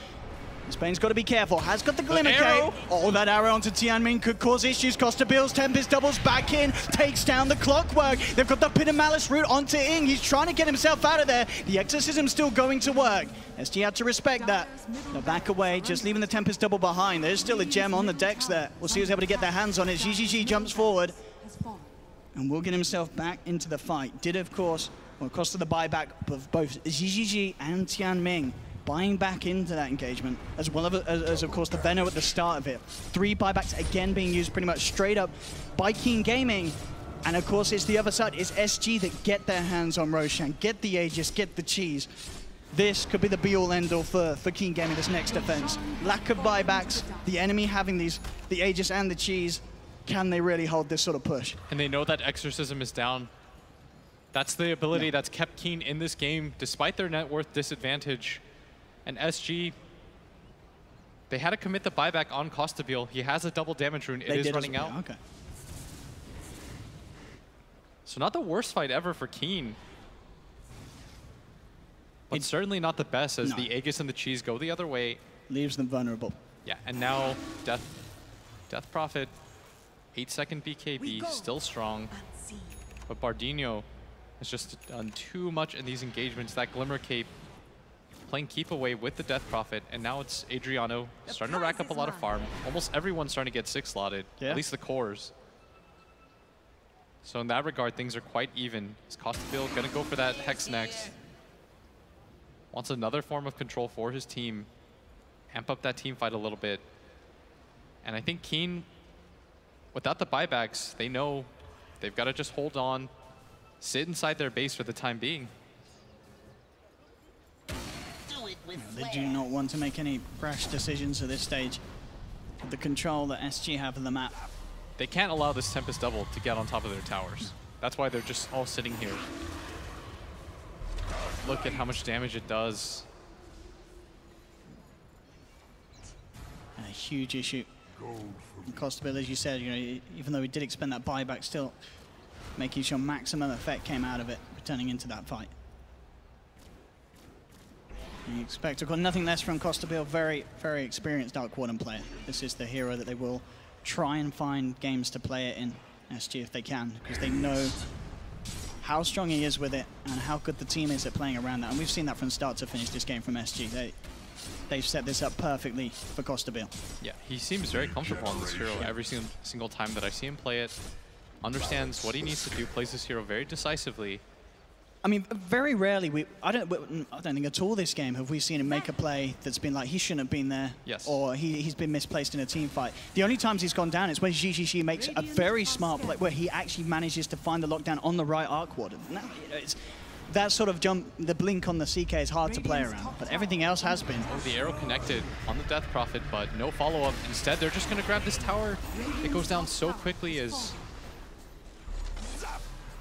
Spain's got to be careful. Has got the Glimmer Cape. Oh, that arrow onto Tianming could cause issues. Costabil's Tempest doubles back in, takes down the Clockwork. They've got the Pit of Malice route onto Ing. He's trying to get himself out of there. The Exorcism's still going to work. SG had to respect that. They'll back away, just leaving the Tempest double behind. There's still a gem on the decks there. We'll see who's able to get their hands on it. GGG jumps forward and will get himself back into the fight. Did, of course, well, cost of the buyback of both GGG and Tianming. Buying back into that engagement, as well as of course, the Venno at the start of it. 3 buybacks again being used pretty much straight up by Keen Gaming. And of course, it's the other side. It's SG that get their hands on Roshan, get the Aegis, get the cheese. This could be the be-all, end-all for Keen Gaming, this next defense. Lack of buybacks, the enemy having the Aegis and the cheese. Can they really hold this sort of push? And they know that Exorcism is down. That's the ability that's kept Keen in this game, despite their net worth disadvantage. And SG, they had to commit the buyback on Costabil. He has a double damage rune. It is running out. Okay. So not the worst fight ever for Keen. But certainly not the best as the Aegis and the cheese go the other way. Leaves them vulnerable. Yeah, and now Death Death Prophet, 8-second BKB, still strong. But Bardino has just done too much in these engagements. That Glimmer Cape playing keep away with the Death Prophet, and now it's Adriano starting to rack up a lot of farm. Almost everyone's starting to get 6-slotted, at least the cores. So in that regard, things are quite even. Is Costabile going to go for that Hex next? Wants another form of control for his team. Amp up that team fight a little bit. And I think Keen, without the buybacks, they know they've got to just hold on, sit inside their base for the time being. They do not want to make any rash decisions at this stage. With the control that SG have of the map. They can't allow this Tempest Double to get on top of their towers. That's why they're just all sitting here. Look at how much damage it does. A huge issue. Costabile, as you said, you know, even though we did expend that buyback, still making sure maximum effect came out of it, returning into that fight. You expect to got nothing less from Costabile, very, very experienced Dark Warden player. This is the hero that they will try and find games to play it in SG if they can, because they know how strong he is with it and how good the team is at playing around that. And we've seen that from start to finish this game from SG. They've set this up perfectly for Costabile. Yeah, he seems very comfortable on this hero every single time that I see him play it. Understands what he needs to do, plays this hero very decisively. I mean, very rarely, I don't think at all this game have we seen him make a play that's been like, he shouldn't have been there, or he's been misplaced in a team fight. The only times he's gone down is when GGG makes a very smart play, where he actually manages to find the lockdown on the right arc warden. Now, you know, that sort of jump, the blink on the CK is hard to play around, but everything else has been. Oh, the arrow connected on the Death Prophet, but no follow-up. Instead, they're just going to grab this tower. It goes down so quickly as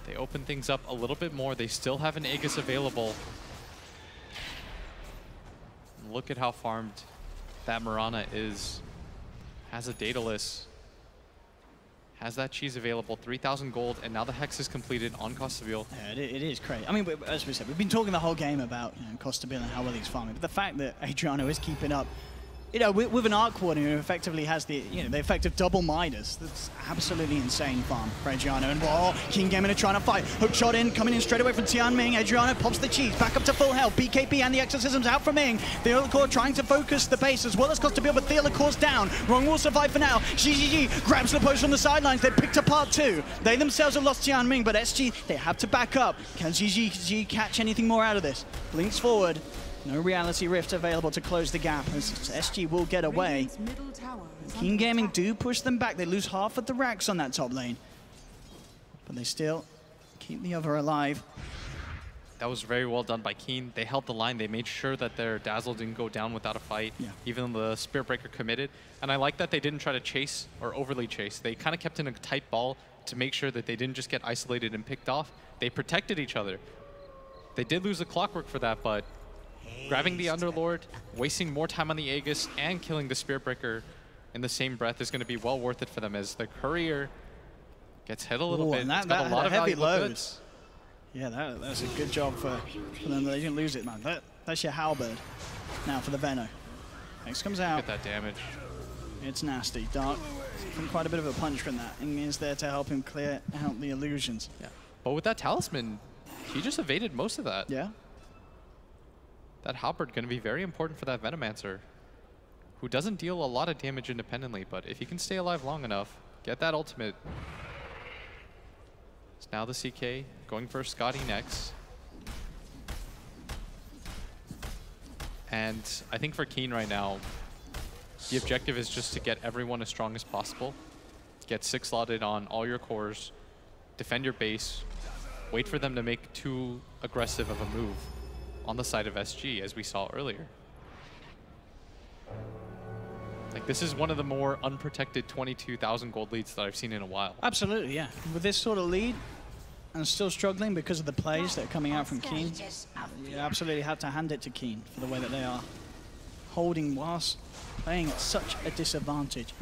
they open things up a little bit more. They still have an Aegis available. Look at how farmed that Mirana is. Has a Daedalus. Has that cheese available. 3,000 gold, and now the Hex is completed on Costabile. Yeah, it is crazy. I mean, as we said, we've been talking the whole game about, you know, Costabile and how well he's farming, but the fact that Adriano is keeping up, you know, with an Arc Warden who effectively has the, you know, the effect of double Midas, that's absolutely insane farm for Adriano. And whoa, King Gaming are trying to fight. Hook shot in, coming in straight away from Tianming. Adriano pops the cheese, back up to full health. BKB and the Exorcism's out from Ming. Theolacore trying to focus the base as well as Costabile, but Theolacore's down. Wrong will survive for now. GGG grabs the post from the sidelines. They're picked apart too. They themselves have lost Tianming, but SG, they have to back up. Can GGG catch anything more out of this? Blinks forward. No reality rift available to close the gap as SG will get away. Keen Gaming do push them back. They lose half of the racks on that top lane. But they still keep the other alive. That was very well done by Keen. They held the line. They made sure that their Dazzle didn't go down without a fight, even though the Spirit Breaker committed. And I like that they didn't try to chase or overly chase. They kind of kept in a tight ball to make sure that they didn't just get isolated and picked off. They protected each other. They did lose the Clockwork for that, but grabbing the Underlord, wasting more time on the Aegis, and killing the Spirit Breaker in the same breath is going to be well worth it for them as the Courier gets hit a little bit. It's got a lot of heavy loads. Yeah, that's a good job for them. They didn't lose it, man. That's your halberd. Now for the Veno. X comes out. Look at that damage. It's nasty. Dark from quite a bit of a punch from that. And is there to help him clear out the illusions. Yeah. But with that Talisman, he just evaded most of that. Yeah. That halberd going to be very important for that Venomancer, who doesn't deal a lot of damage independently, but if he can stay alive long enough, get that ultimate. It's now the CK going for Scotty next. And I think for Keen right now, the objective is just to get everyone as strong as possible. Get 6-slotted on all your cores, defend your base, wait for them to make too aggressive of a move on the side of SG, as we saw earlier. Like, this is one of the more unprotected 22,000 gold leads that I've seen in a while. Absolutely, yeah. With this sort of lead, and still struggling because of the plays that are coming out from Keen, you absolutely have to hand it to Keen for the way that they are holding whilst playing at such a disadvantage.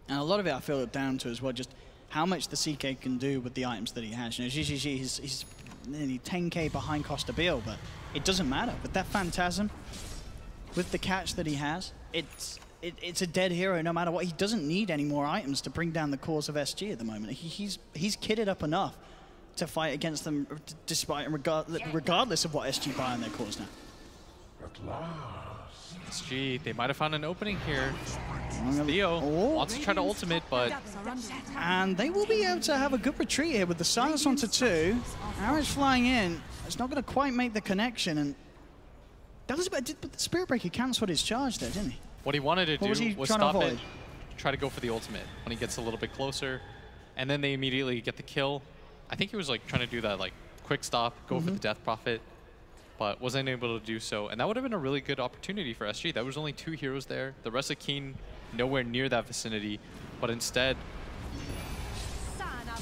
And a lot of it I feel down to as well, just how much the CK can do with the items that he has. You know, GGG, he's nearly 10k behind Costabile, but it doesn't matter. With that Phantasm, with the catch that he has, it's a dead hero no matter what. He doesn't need any more items to bring down the cores of SG at the moment. He's kitted up enough to fight against them, despite regardless of what SG buy on their cores now. SG, they might have found an opening here. Theo wants to try to ultimate, but... And they will be able to have a good retreat here with the silence onto 2. Arrows flying in. It's not going to quite make the connection. And that was but the Spirit Breaker cancelled his charge there, didn't he? What he wanted to do was stop it, try to go for the ultimate when he gets a little bit closer. And then they immediately get the kill. I think he was like trying to do that like quick stop, go for the Death Prophet, but wasn't able to do so. And that would have been a really good opportunity for SG. There was only 2 heroes there. The rest of Keen nowhere near that vicinity, but instead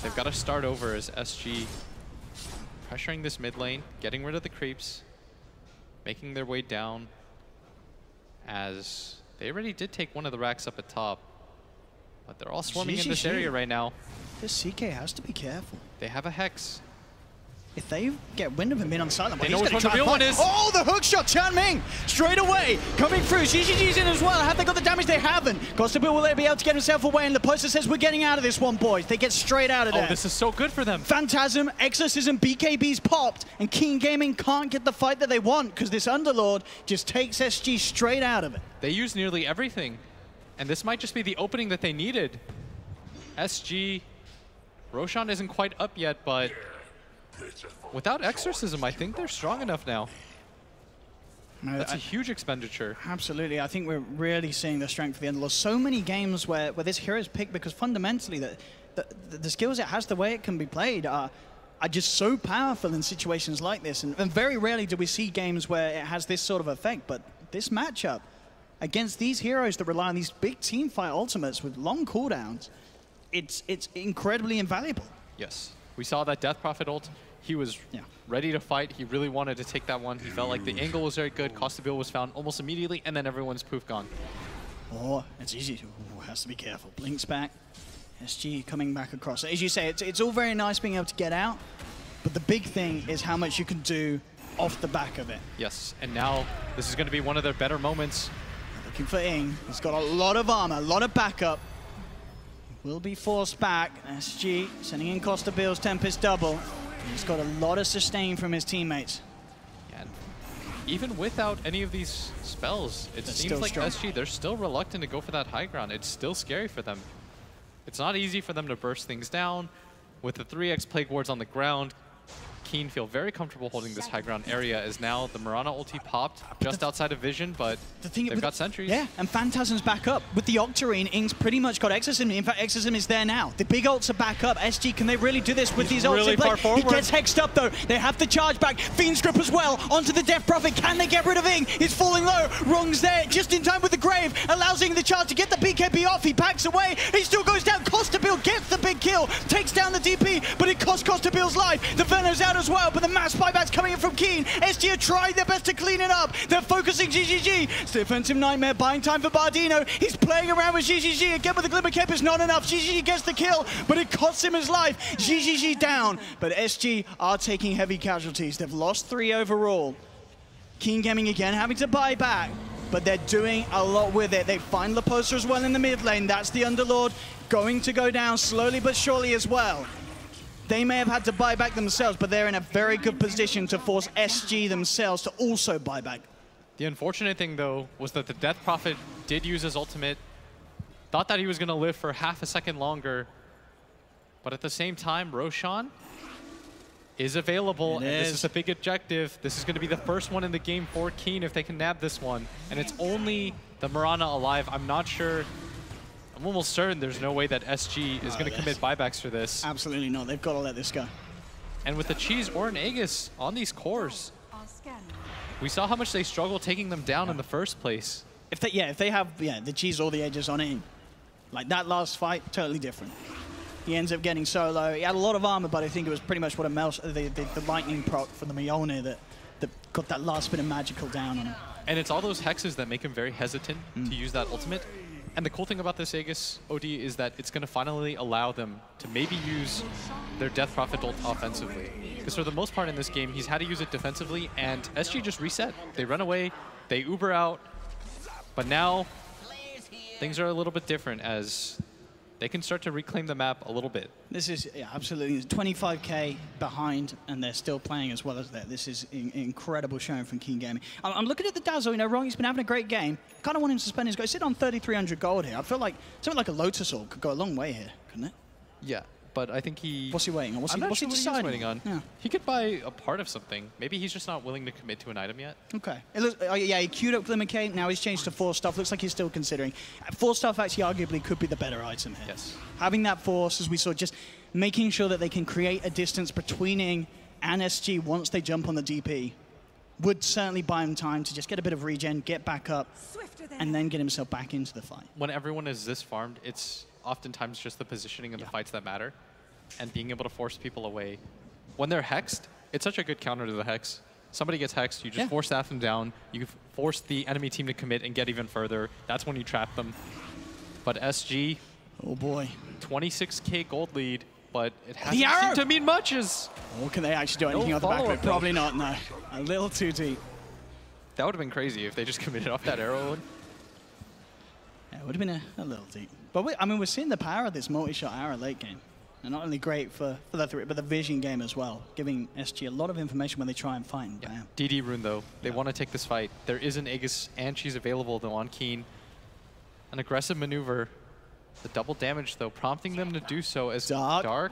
they've got to start over as SG pressuring this mid lane, getting rid of the creeps, making their way down as they already did take one of the racks up at top, but they're all swarming in this area right now. This CK has to be careful. They have a Hex. If they get wind of him being on silent, they know which one the real one is. Oh, the hook shot, Chanming! Straight away, coming through. GGG's in as well. Have they got the damage? They haven't. Constable will they be able to get himself away? And the poster says, we're getting out of this one, boys. They get straight out of there. Oh, this is so good for them. Phantasm, Exorcism, BKB's popped, and Keen Gaming can't get the fight that they want because this Underlord just takes SG straight out of it. They use nearly everything, and this might just be the opening that they needed. SG, Roshan isn't quite up yet, but without Exorcism, I think they're strong enough now. No, that's a huge expenditure. Absolutely. I think we're really seeing the strength of the Underlord. So many games where this hero is picked because fundamentally the skills it has, the way it can be played, are just so powerful in situations like this. And very rarely do we see games where it has this sort of effect. But this matchup against these heroes that rely on these big team fight ultimates with long cooldowns, it's incredibly invaluable. Yes. We saw that Death Prophet ult. He was ready to fight. He really wanted to take that one. He felt like the angle was very good. Costabil was found almost immediately, and then everyone's poof gone. Oh, it's easy. Ooh, has to be careful. Blinks back. SG coming back across. As you say, it's all very nice being able to get out, but the big thing is how much you can do off the back of it. Yes, and now this is going to be one of their better moments. Looking for Ing. He's got a lot of armor, a lot of backup. Will be forced back. SG sending in Costabil's Tempest double. He's got a lot of sustain from his teammates. Yeah, even without any of these spells, it seems like SG, they're still reluctant to go for that high ground. It's still scary for them. It's not easy for them to burst things down. With the 3x Plague Wards on the ground, Keen feel very comfortable holding this high ground area as now the Mirana ulti popped just outside of vision, but they've got sentries. Yeah, and Phantasm's back up. With the Octarine, Ing's pretty much got Exorcism. In fact, Exorcism is there now. The big ults are back up. SG, can they really do this with these ults? Really far forward. He gets hexed up though. They have to charge back. Fiend's Grip as well onto the Death Prophet. Can they get rid of Ing? He's falling low. Wrong's there just in time with the Grave. Allows Ing the charge to get the BKB off. He backs away. He still goes down. Costabil gets the big kill. Takes down the DP, but it costs Costabil's life. The Venom's out as well, but the mass buybacks coming in from Keen. SG are trying their best to clean it up. They're focusing GGG. Defensive Nightmare buying time for Bardino. He's playing around with GGG. Again with the Glimmer Cape is not enough. GGG gets the kill, but it costs him his life. GGG down, but SG are taking heavy casualties. They've lost 3 overall. Keen Gaming again having to buy back, but they're doing a lot with it. They find Laposa as well in the mid lane. That's the Underlord going to go down slowly but surely as well. They may have had to buy back themselves, but they're in a very good position to force SG themselves to also buy back. The unfortunate thing, though, was that the Death Prophet did use his ultimate, thought that he was going to live for half a second longer, but at the same time, Roshan is available, and this is a big objective. This is going to be the first one in the game for Keen if they can nab this one, and it's only the Mirana alive. I'm not sure. I'm almost certain there's no way that SG is going to commit buybacks for this. Absolutely not. They've got to let this go. And with the Cheese or an Aegis on these cores, we saw how much they struggle taking them down in the first place. If they have the Cheese or the Aegis on it, like that last fight, totally different. He ends up getting solo. He had a lot of armor, but I think it was pretty much what the lightning proc from the Mjolnir that got that last bit of magical down on him. And it's all those hexes that make him very hesitant to use that ultimate. And the cool thing about this Aegis OD is that it's going to finally allow them to maybe use their Death Prophet ult offensively. Because for the most part in this game, he's had to use it defensively, and SG just reset. They run away, they Uber out, But now, things are a little bit different as they can start to reclaim the map a little bit. This is absolutely 25k behind, and they're still playing as well as that. This is incredible showing from Keen Gaming. I'm looking at the Dazzle. You know, Rongy's been having a great game. Kind of want him to spend his gold. Sit on 3,300 gold here. I feel like something like a Lotus Orb could go a long way here, couldn't it? Yeah, but I think he... What's he waiting on? What's I'm he not sure what he's deciding? waiting on. Yeah. He could buy a part of something. Maybe he's just not willing to commit to an item yet. Okay. It looks, yeah, he queued up Glimmer K. Now he's changed to 4 stuff. Looks like he's still considering. 4 stuff actually arguably could be the better item here. Yes. Having that force, as we saw, just making sure that they can create a distance between Ing and SG once they jump on the DP would certainly buy him time to just get a bit of regen, get back up, and then get himself back into the fight. When everyone is this farmed, it's oftentimes just the positioning of the fights that matter, and being able to force people away. When they're hexed, it's such a good counter to the hex. Somebody gets hexed, you just force staff them down, you force the enemy team to commit and get even further. That's when you trap them. But SG, oh boy, 26k gold lead, but it hasn't seemed to mean much. Or can they actually do anything on the back of it? Probably not, no. A little too deep. That would have been crazy if they just committed off that arrow. Yeah, it would have been a little deep. But I mean, we're seeing the power of this multi-shot arrow late game. And not only great for the 3, but the vision game as well, giving SG a lot of information when they try and fight. Yeah. DD Rune, though, they want to take this fight. There is an Aegis, and she's available, though, on Keen. An aggressive maneuver. The double damage, though, prompting them to do so as Dark.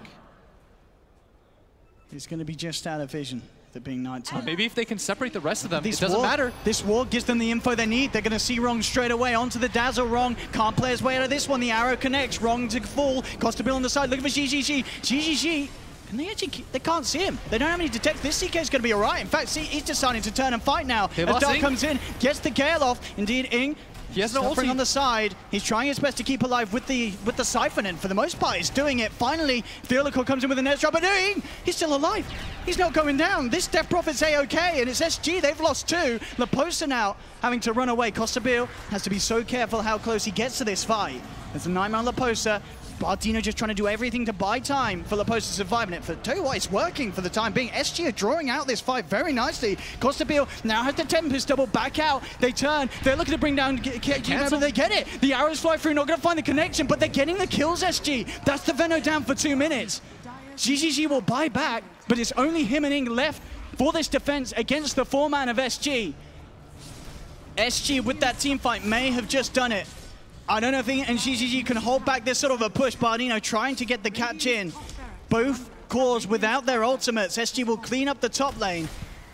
He's going to be just out of vision. It being nighttime. Maybe if they can separate the rest of them, it doesn't matter. This wall gives them the info they need. They're going to see Wrong straight away onto the Dazzle. Wrong can't play his way out of this one. The arrow connects. Wrong to fall. Costa Bill on the side. Looking for GGG. GGG. Can they actually? They can't see him. They don't have any detect. This CK is going to be alright. In fact, see, he's deciding to turn and fight now. As Dark comes in, gets the Gale off. Indeed, Ing. He has no ulti on the side. He's trying his best to keep alive with the Siphon, and for the most part, he's doing it. Finally, Theolical comes in with a net drop, but Ing, he's still alive. He's not going down. This Death Prophet's A-OK, and it's SG. They've lost 2. Laposa now having to run away. Costabil has to be so careful how close he gets to this fight. There's a nightmare on Laposa. Bardino just trying to do everything to buy time for Laposa to survive. And tell you what, it's working for the time being. SG are drawing out this fight very nicely. Costabil now has the Tempest double back out. They turn. They're looking to bring down KG, but they get it. The arrows fly through, not going to find the connection, but they're getting the kills, SG. That's the Veno down for 2 minutes. GGG will buy back, but it's only him and Ing left for this defense against the 4-man of SG. SG with that team fight may have just done it. I don't know if Ing and GGG can hold back this sort of a push. Bardino trying to get the catch in. Both cores without their ultimates. SG will clean up the top lane.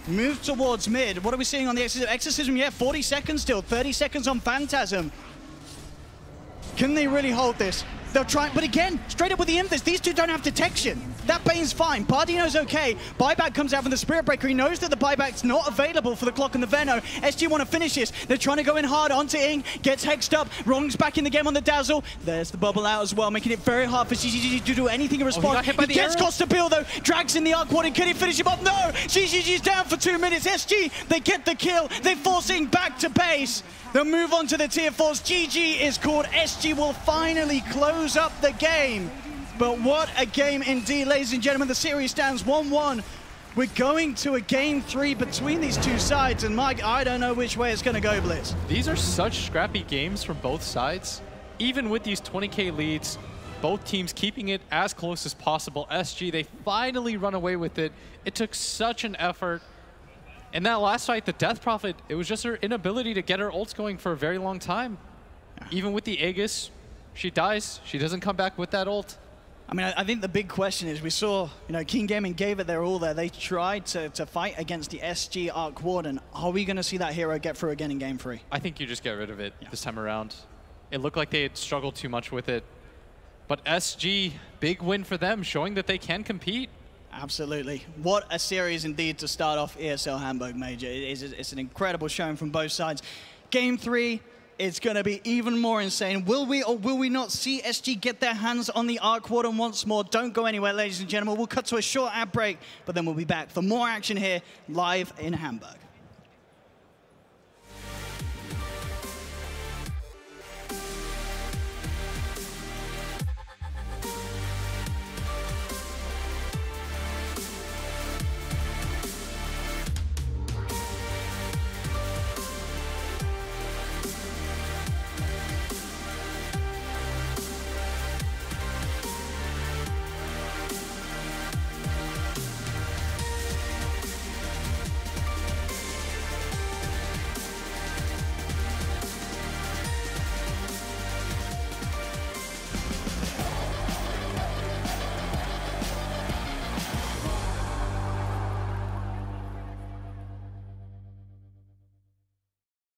Move towards mid. What are we seeing on the Exorcism? Exorcism, yeah, 40 seconds still. 30 seconds on Phantasm. Can they really hold this? They'll try, but again, straight up with the Imthus, these two don't have detection. That Bane's fine. Bardino's okay. Buyback comes out from the Spirit Breaker. He knows that the buyback's not available for the Clock and the Veno. SG want to finish this. They're trying to go in hard onto Ing. Gets hexed up. Wrong's back in the game on the Dazzle. There's the bubble out as well, making it very hard for GGG to do anything in response. He gets Costa Bill though. Drags in the Arc Warden. Can he finish him up? No! GGG's down for 2 minutes. SG, they get the kill. They force Ing back to base. They'll move on to the tier 4s. GG is called. SG will finally close up the game. But what a game indeed, ladies and gentlemen. The series stands 1-1. We're going to a game 3 between these two sides. And Mike, I don't know which way it's going to go, Blitz. These are such scrappy games from both sides. Even with these 20k leads, both teams keeping it as close as possible. SG, they finally run away with it. It took such an effort. In that last fight, the Death Prophet, it was just her inability to get her ults going for a very long time. Even with the Aegis, she dies. She doesn't come back with that ult. I mean, I think the big question is, we saw, Keen Gaming gave it their all there. They tried to fight against the SG Arc Warden. Are we going to see that hero get through again in game 3? I think you just get rid of it this time around. It looked like they had struggled too much with it. But SG, big win for them, showing that they can compete. Absolutely. What a series indeed to start off ESL Hamburg Major. It's an incredible showing from both sides. Game 3, it's going to be even more insane. Will we or will we not see SG get their hands on the Arc Warden once more? Don't go anywhere, ladies and gentlemen. We'll cut to a short ad break, but then we'll be back for more action here live in Hamburg.